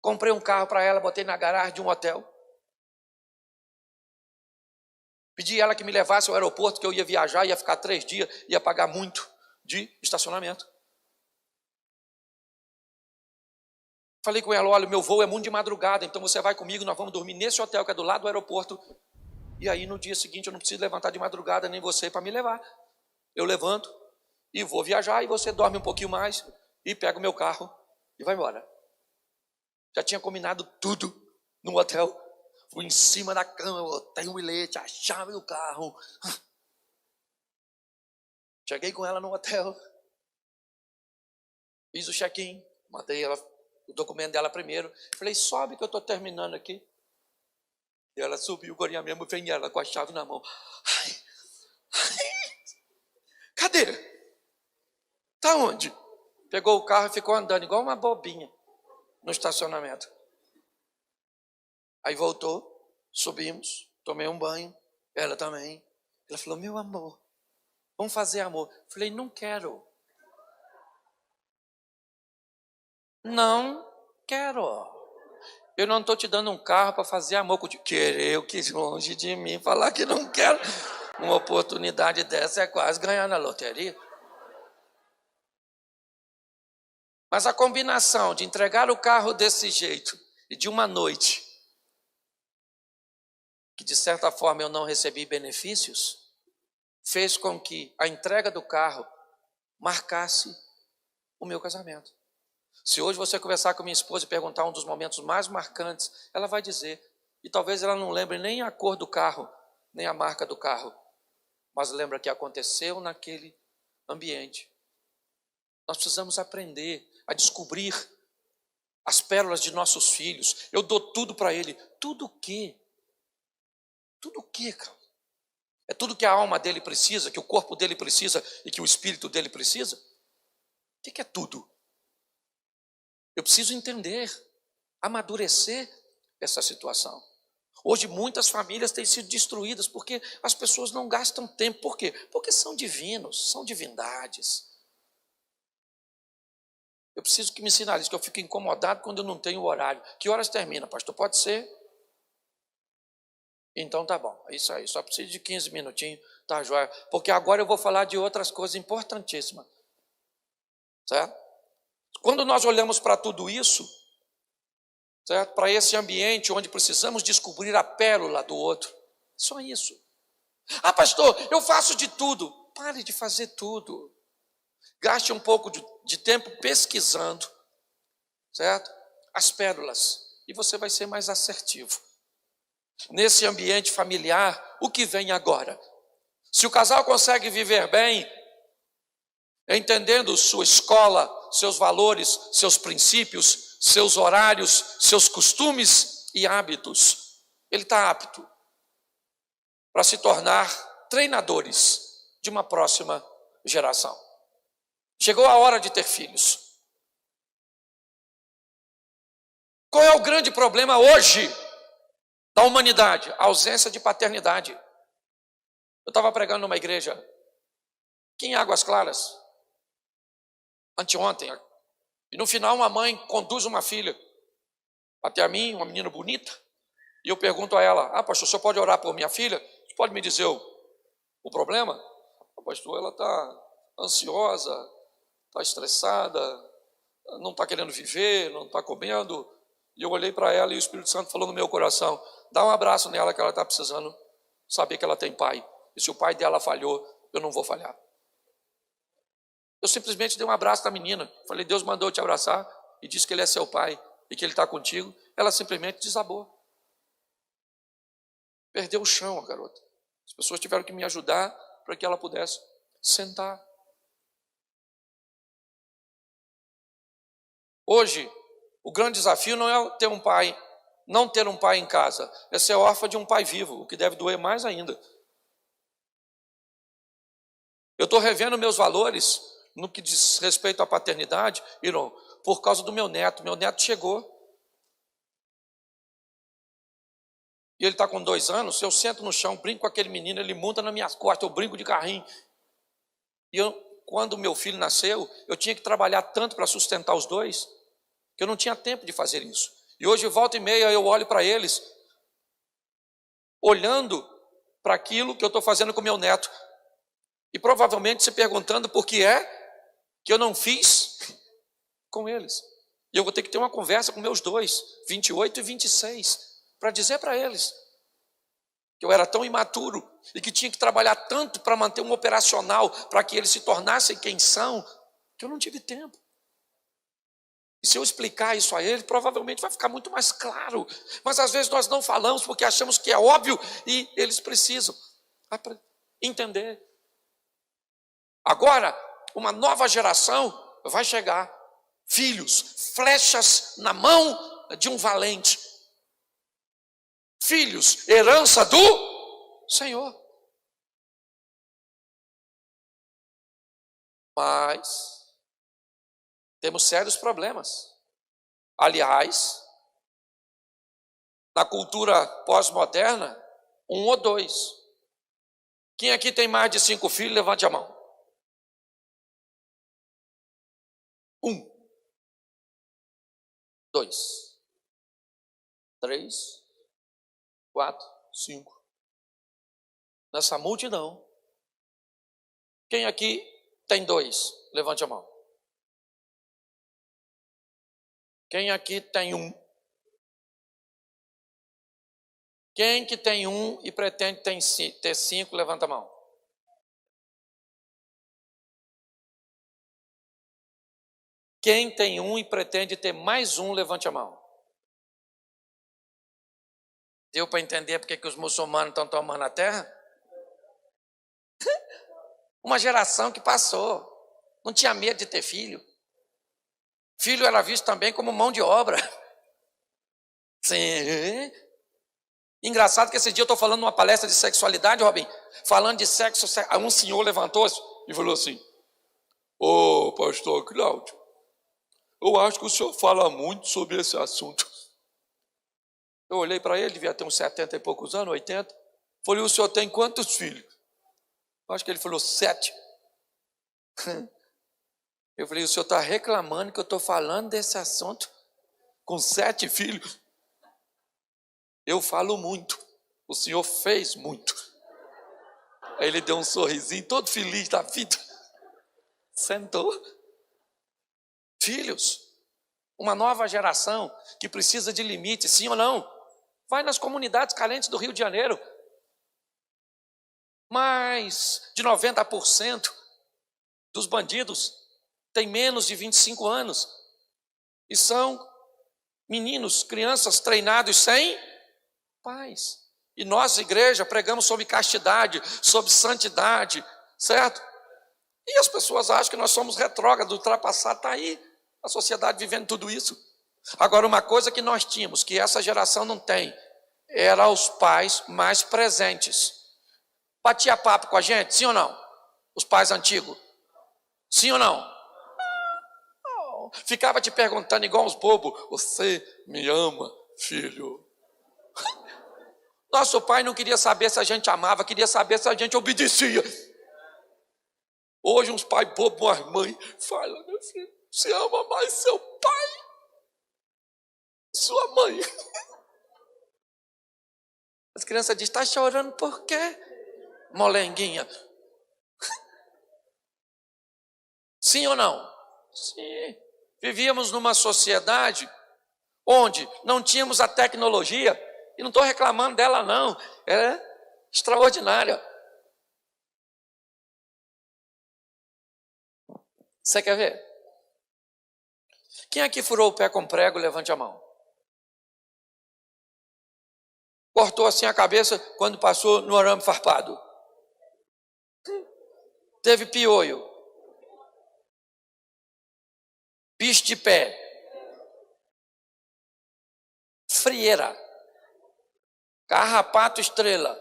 Comprei um carro para ela, botei na garagem de um hotel. Pedi ela que me levasse ao aeroporto, que eu ia viajar, ia ficar 3 dias, ia pagar muito de estacionamento. Falei com ela, olha, o meu voo é muito de madrugada, então você vai comigo, nós vamos dormir nesse hotel que é do lado do aeroporto. E aí no dia seguinte eu não preciso levantar de madrugada, nem você para me levar. Eu levanto e vou viajar e você dorme um pouquinho mais e pega o meu carro e vai embora. Já tinha combinado tudo no hotel. Fui em cima da cama, eu botei um bilhete, a chave do carro. Cheguei com ela no hotel. Fiz o check-in, mandei ela, o documento dela primeiro. Falei, sobe que eu estou terminando aqui. E ela subiu, agora mesmo vem ela com a chave na mão. Cadê? Tá onde? Pegou o carro e ficou andando igual uma bobinha no estacionamento. Aí voltou, subimos, tomei um banho, ela também. Ela falou, meu amor, vamos fazer amor. Falei, não quero. Não Quero. Eu não estou te dando um carro para fazer amor contigo. Querer o que longe de mim, falar que não quero. Uma oportunidade dessa é quase ganhar na loteria. Mas a combinação de entregar o carro desse jeito e de uma noite, que de certa forma eu não recebi benefícios, fez com que a entrega do carro marcasse o meu casamento. Se hoje você conversar com minha esposa e perguntar um dos momentos mais marcantes, ela vai dizer, e talvez ela não lembre nem a cor do carro, nem a marca do carro, mas lembra que aconteceu naquele ambiente. Nós precisamos aprender a descobrir as pérolas de nossos filhos. Eu dou tudo para ele. Tudo o quê? Tudo o quê, cara? É tudo que a alma dele precisa, que o corpo dele precisa e que o espírito dele precisa? O que é tudo? Eu preciso entender, amadurecer essa situação. Hoje muitas famílias têm sido destruídas porque as pessoas não gastam tempo. Por quê? Porque são divinos, são divindades. Eu preciso que me sinalize, que eu fico incomodado quando eu não tenho horário. Que horas termina, pastor? Pode ser? Então tá bom, é isso aí. Só preciso de 15 minutinhos, tá joia? Porque agora eu vou falar de outras coisas importantíssimas. Certo? Quando nós olhamos para tudo isso, certo? Para esse ambiente onde precisamos descobrir a pérola do outro, só isso. Ah, pastor, eu faço de tudo. Pare de fazer tudo. Gaste um pouco de tempo pesquisando, certo? As pérolas, e você vai ser mais assertivo. Nesse ambiente familiar, o que vem agora? Se o casal consegue viver bem, entendendo sua escola, seus valores, seus princípios, seus horários, seus costumes e hábitos, ele está apto para se tornar treinadores de uma próxima geração. Chegou a hora de ter filhos. Qual é o grande problema hoje da humanidade? A ausência de paternidade. Eu estava pregando numa igreja aqui em Águas Claras, anteontem, e no final uma mãe conduz uma filha até a mim, uma menina bonita, e eu pergunto a ela, pastor, o senhor pode orar por minha filha? Você pode me dizer o problema? Pastor, ela está ansiosa, está estressada, não está querendo viver, não está comendo. E eu olhei para ela e o Espírito Santo falou no meu coração, dá um abraço nela que ela está precisando saber que ela tem pai. E se o pai dela falhou, eu não vou falhar. Eu simplesmente dei um abraço na menina. Falei, Deus mandou eu te abraçar e disse que ele é seu pai e que ele está contigo. Ela simplesmente desabou. Perdeu o chão a garota. As pessoas tiveram que me ajudar para que ela pudesse sentar. Hoje, o grande desafio não é ter um pai, não ter um pai em casa, é ser órfã de um pai vivo, o que deve doer mais ainda. Eu estou revendo meus valores no que diz respeito à paternidade, Iron, por causa do meu neto. Meu neto chegou. E ele está com 2 anos, eu sento no chão, brinco com aquele menino, ele monta nas minhas costas, eu brinco de carrinho. E quando meu filho nasceu, eu tinha que trabalhar tanto para sustentar os dois, que eu não tinha tempo de fazer isso. E hoje, volta e meia, eu olho para eles, olhando para aquilo que eu estou fazendo com meu neto. E provavelmente se perguntando por que é que eu não fiz com eles. E eu vou ter que ter uma conversa com meus dois, 28 e 26, para dizer para eles que eu era tão imaturo e que tinha que trabalhar tanto para manter um operacional, para que eles se tornassem quem são, que eu não tive tempo. E se eu explicar isso a ele, provavelmente vai ficar muito mais claro. Mas às vezes nós não falamos porque achamos que é óbvio e eles precisam entender. Agora, uma nova geração vai chegar. Filhos, flechas na mão de um valente. Filhos, herança do Senhor. Mas temos sérios problemas. Aliás, na cultura pós-moderna, 1 ou 2. Quem aqui tem mais de 5 filhos, levante a mão. 1. 2, 3, 4, 5. Nessa multidão. Quem aqui tem 2? Levante a mão. Quem aqui tem 1? Quem que tem 1 e pretende ter 5, levanta a mão. Quem tem 1 e pretende ter mais 1, levante a mão. Deu para entender porque que os muçulmanos estão tomando a terra? Uma geração que passou, não tinha medo de ter filho. Filho era visto também como mão de obra. Sim. Engraçado que esse dia eu estou falando numa palestra de sexualidade, Robin, falando de sexo, um senhor levantou-se e falou assim: ô pastor Cláudio, eu acho que o senhor fala muito sobre esse assunto. Eu olhei para ele, devia ter uns 70 e poucos anos, 80. Falei: o senhor tem quantos filhos? Eu acho que ele falou 7. Eu falei: o senhor está reclamando que eu estou falando desse assunto com 7 filhos? Eu falo muito, o senhor fez muito. Aí ele deu um sorrisinho, todo feliz da vida. Sentou. Filhos, uma nova geração que precisa de limites, sim ou não? Vai nas comunidades carentes do Rio de Janeiro. Mais de 90% dos bandidos têm menos de 25 anos. E são meninos, crianças treinados sem pais. E nós, igreja, pregamos sobre castidade, sobre santidade, certo? E as pessoas acham que nós somos retrógrados, ultrapassados. Está aí a sociedade vivendo tudo isso. Agora, uma coisa que nós tínhamos, que essa geração não tem, era os pais mais presentes. Batia papo com a gente, sim ou não? Os pais antigos. Sim ou não? Não. Ficava te perguntando igual uns bobos: você me ama, filho? Nosso pai não queria saber se a gente amava, queria saber se a gente obedecia. Hoje uns pais bobos, umas mães, falam: meu filho, você ama mais seu pai, sua mãe. As crianças dizem: está chorando por quê, molenguinha? Sim ou não? Sim. Vivíamos numa sociedade onde não tínhamos a tecnologia, e não estou reclamando dela não, é extraordinária. Você quer ver? Quem aqui furou o pé com prego, levante a mão. Cortou assim a cabeça quando passou no arame farpado. Teve piolho. Bicho de pé. Frieira. Carrapato estrela.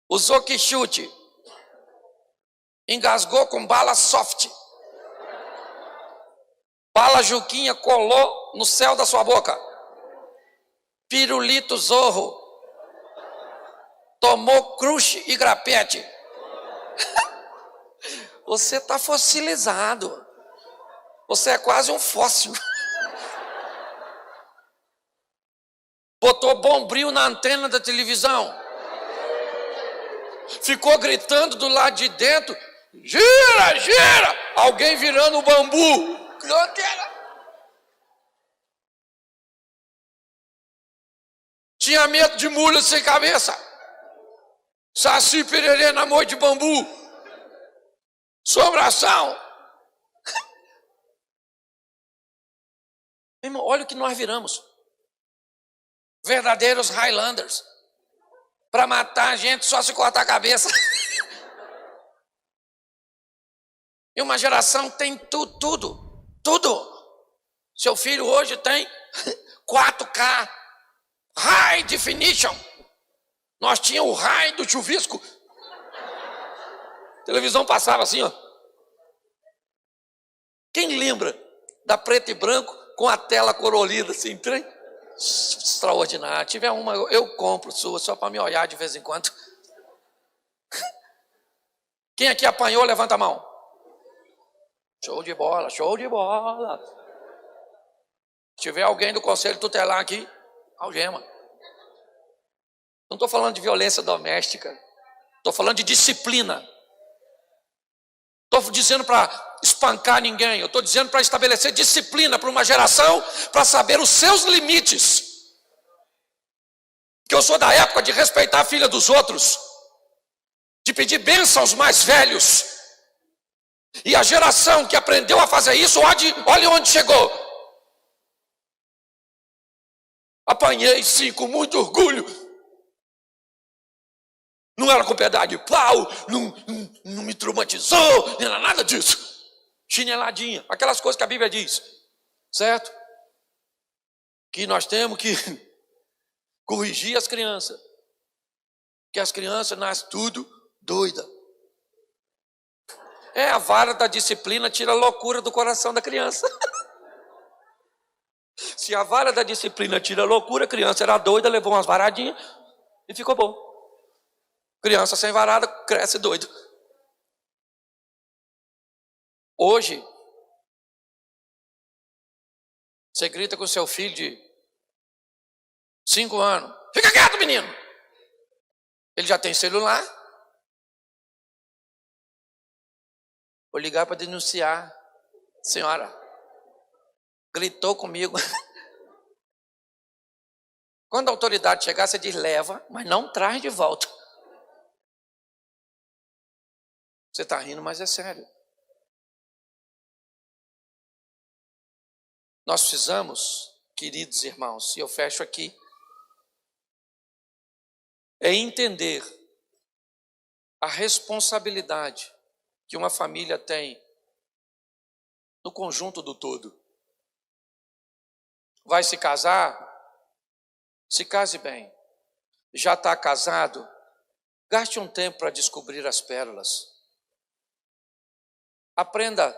Usou que chute. Engasgou com bala soft. Bala Juquinha colou no céu da sua boca. Pirulito zorro. Tomou crush e grapete. Você está fossilizado. Você é quase um fóssil. Botou bombril na antena da televisão. Ficou gritando do lado de dentro: gira, gira! Alguém virando o bambu. Tinha medo de mula sem cabeça. Saci pererê na moita de bambu. Sombração. Irmão, olha o que nós viramos. Verdadeiros Highlanders. Para matar a gente só se cortar a cabeça. E uma geração tem tudo. Seu filho hoje tem 4K. High definition. Nós tínhamos o high do chuvisco. A televisão passava assim, ó. Quem lembra da preto e branco com a tela colorida assim, trem? Extraordinário. Se tiver uma, eu compro sua, só para me olhar de vez em quando. Quem aqui apanhou, levanta a mão. Show de bola, show de bola. Se tiver alguém do conselho tutelar aqui, algema. Não estou falando de violência doméstica. Estou falando de disciplina. Estou dizendo para espancar ninguém. Eu estou dizendo para estabelecer disciplina para uma geração, para saber os seus limites. Que eu sou da época de respeitar a filha dos outros, de pedir bênção aos mais velhos. E a geração que aprendeu a fazer isso, olha onde chegou. Apanhei sim, com muito orgulho. Não era com pedaço de pau, não me traumatizou, nem era nada disso. Chineladinha, aquelas coisas que a Bíblia diz, certo? Que nós temos que corrigir as crianças. Que as crianças nascem tudo doida. A vara da disciplina tira a loucura do coração da criança. Se a vara da disciplina tira a loucura, a criança era doida, levou umas varadinhas e ficou bom. Criança sem varada cresce doido. Hoje, você grita com seu filho de 5 anos. Fica quieto, menino. Ele já tem celular. Vou ligar para denunciar. Senhora, gritou comigo. Quando a autoridade chegar, você diz, leva, mas não traz de volta. Você está rindo, mas é sério. Nós precisamos, queridos irmãos, e eu fecho aqui, entender a responsabilidade que uma família tem no conjunto do todo. Vai se casar? Se case bem. Já está casado? Gaste um tempo para descobrir as pérolas. Aprenda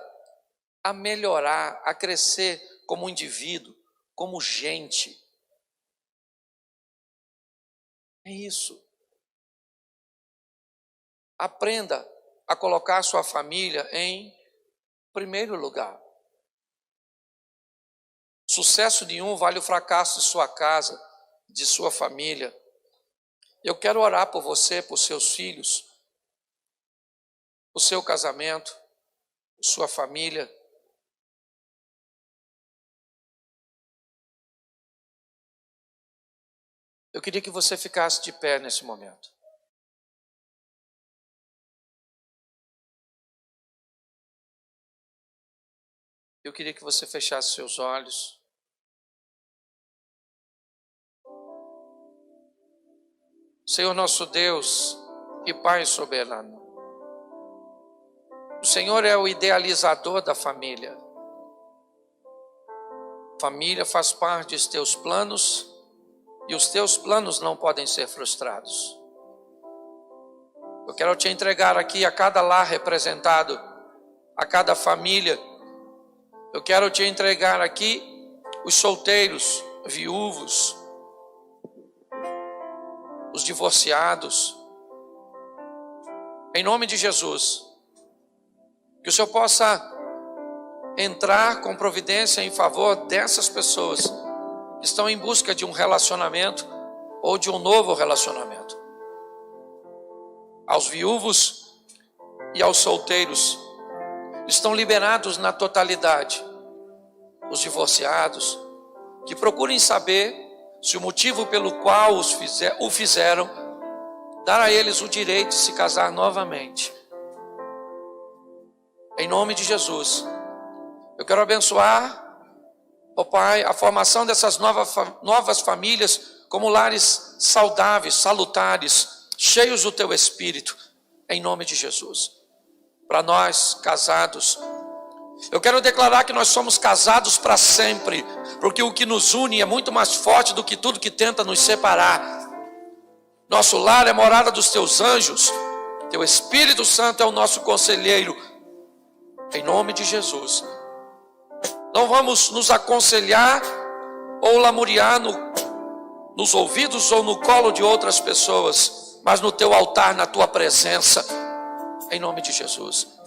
a melhorar, a crescer como indivíduo, como gente. É isso. Aprenda a colocar a sua família em primeiro lugar. Sucesso nenhum vale o fracasso de sua casa, de sua família. Eu quero orar por você, por seus filhos, por seu casamento, por sua família. Eu queria que você ficasse de pé nesse momento. Eu queria que você fechasse seus olhos. Senhor nosso Deus e Pai soberano, o Senhor é o idealizador da família. Família faz parte dos teus planos e os teus planos não podem ser frustrados. Eu quero te entregar aqui a cada lar representado, a cada família. Eu quero te entregar aqui os solteiros, viúvos, os divorciados. Em nome de Jesus, que o Senhor possa entrar com providência em favor dessas pessoas que estão em busca de um relacionamento ou de um novo relacionamento. Aos viúvos e aos solteiros, estão liberados na totalidade. Os divorciados, que procurem saber se o motivo pelo qual o fizeram, dar a eles o direito de se casar novamente. Em nome de Jesus, eu quero abençoar, ó Pai, a formação dessas novas famílias como lares saudáveis, salutares, cheios do Teu Espírito, em nome de Jesus. Para nós, casados, eu quero declarar que nós somos casados para sempre, porque o que nos une é muito mais forte do que tudo que tenta nos separar. Nosso lar é morada dos Teus anjos, Teu Espírito Santo é o nosso conselheiro, em nome de Jesus. Não vamos nos aconselhar ou lamuriar nos ouvidos ou no colo de outras pessoas, mas no Teu altar, na Tua presença, em nome de Jesus.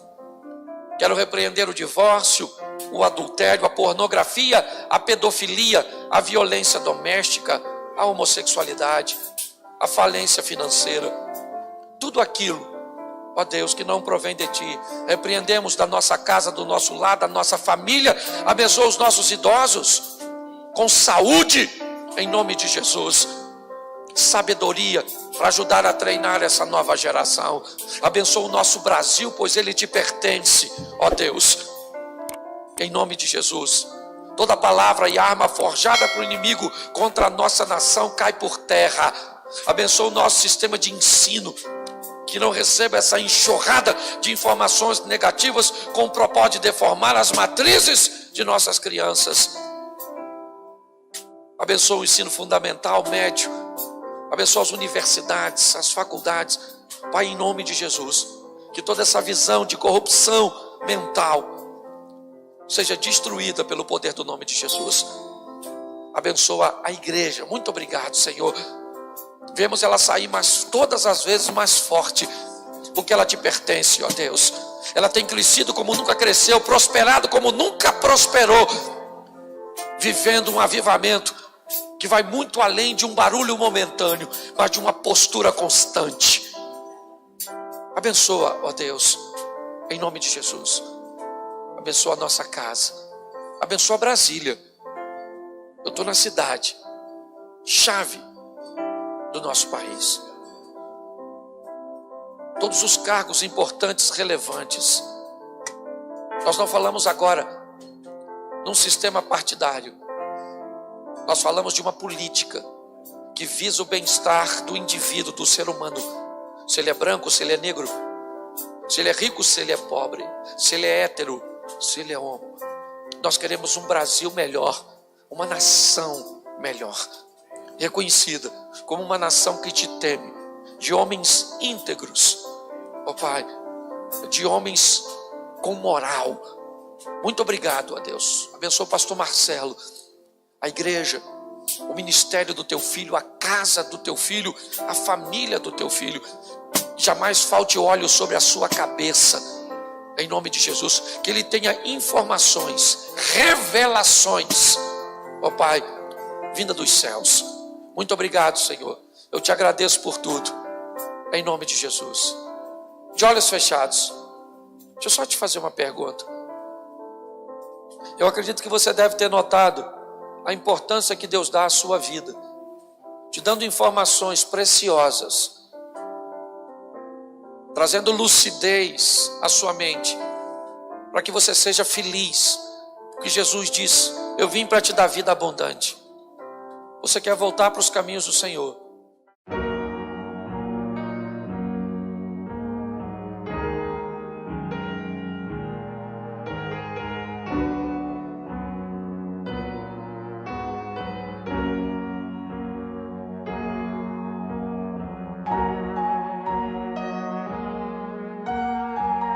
Quero repreender o divórcio, o adultério, a pornografia, a pedofilia, a violência doméstica, a homossexualidade, a falência financeira. Tudo aquilo, ó Deus, que não provém de Ti. Repreendemos da nossa casa, do nosso lar, da nossa família. Abençoa os nossos idosos com saúde, em nome de Jesus. Sabedoria para ajudar a treinar essa nova geração. Abençoa o nosso Brasil, pois ele Te pertence, ó Deus, em nome de Jesus. Toda palavra e arma forjada para o inimigo contra a nossa nação cai por terra. Abençoa o nosso sistema de ensino, que não receba essa enxurrada de informações negativas com o propósito de deformar as matrizes de nossas crianças. Abençoa o ensino fundamental, médio. Abençoa as universidades, as faculdades. Pai, em nome de Jesus, que toda essa visão de corrupção mental seja destruída pelo poder do nome de Jesus. Abençoa a igreja. Muito obrigado, Senhor. Vemos ela sair todas as vezes mais forte, porque ela Te pertence, ó Deus. Ela tem crescido como nunca cresceu, prosperado como nunca prosperou, vivendo um avivamento que vai muito além de um barulho momentâneo, mas de uma postura constante. Abençoa, ó Deus, em nome de Jesus. Abençoa a nossa casa. Abençoa Brasília. Eu estou na cidade, chave do nosso país. Todos os cargos importantes, relevantes. Nós não falamos agora num sistema partidário. Nós falamos de uma política que visa o bem-estar do indivíduo, do ser humano. Se ele é branco, se ele é negro, se ele é rico, se ele é pobre, se ele é hétero, se ele é homo. Nós queremos um Brasil melhor, uma nação melhor, reconhecida como uma nação que Te teme, de homens íntegros, ó Pai, de homens com moral. Muito obrigado, ó Deus. Abençoa o pastor Marcelo, a igreja, o ministério do Teu Filho, a casa do Teu Filho, a família do Teu Filho. Jamais falte óleo sobre a sua cabeça, em nome de Jesus. Que ele tenha informações, revelações, ó Pai, vinda dos céus. Muito obrigado, Senhor. Eu Te agradeço por tudo, em nome de Jesus. De olhos fechados, deixa eu só te fazer uma pergunta. Eu acredito que você deve ter notado a importância que Deus dá à sua vida, te dando informações preciosas, trazendo lucidez à sua mente, para que você seja feliz, porque Jesus disse: eu vim para te dar vida abundante. Você quer voltar para os caminhos do Senhor?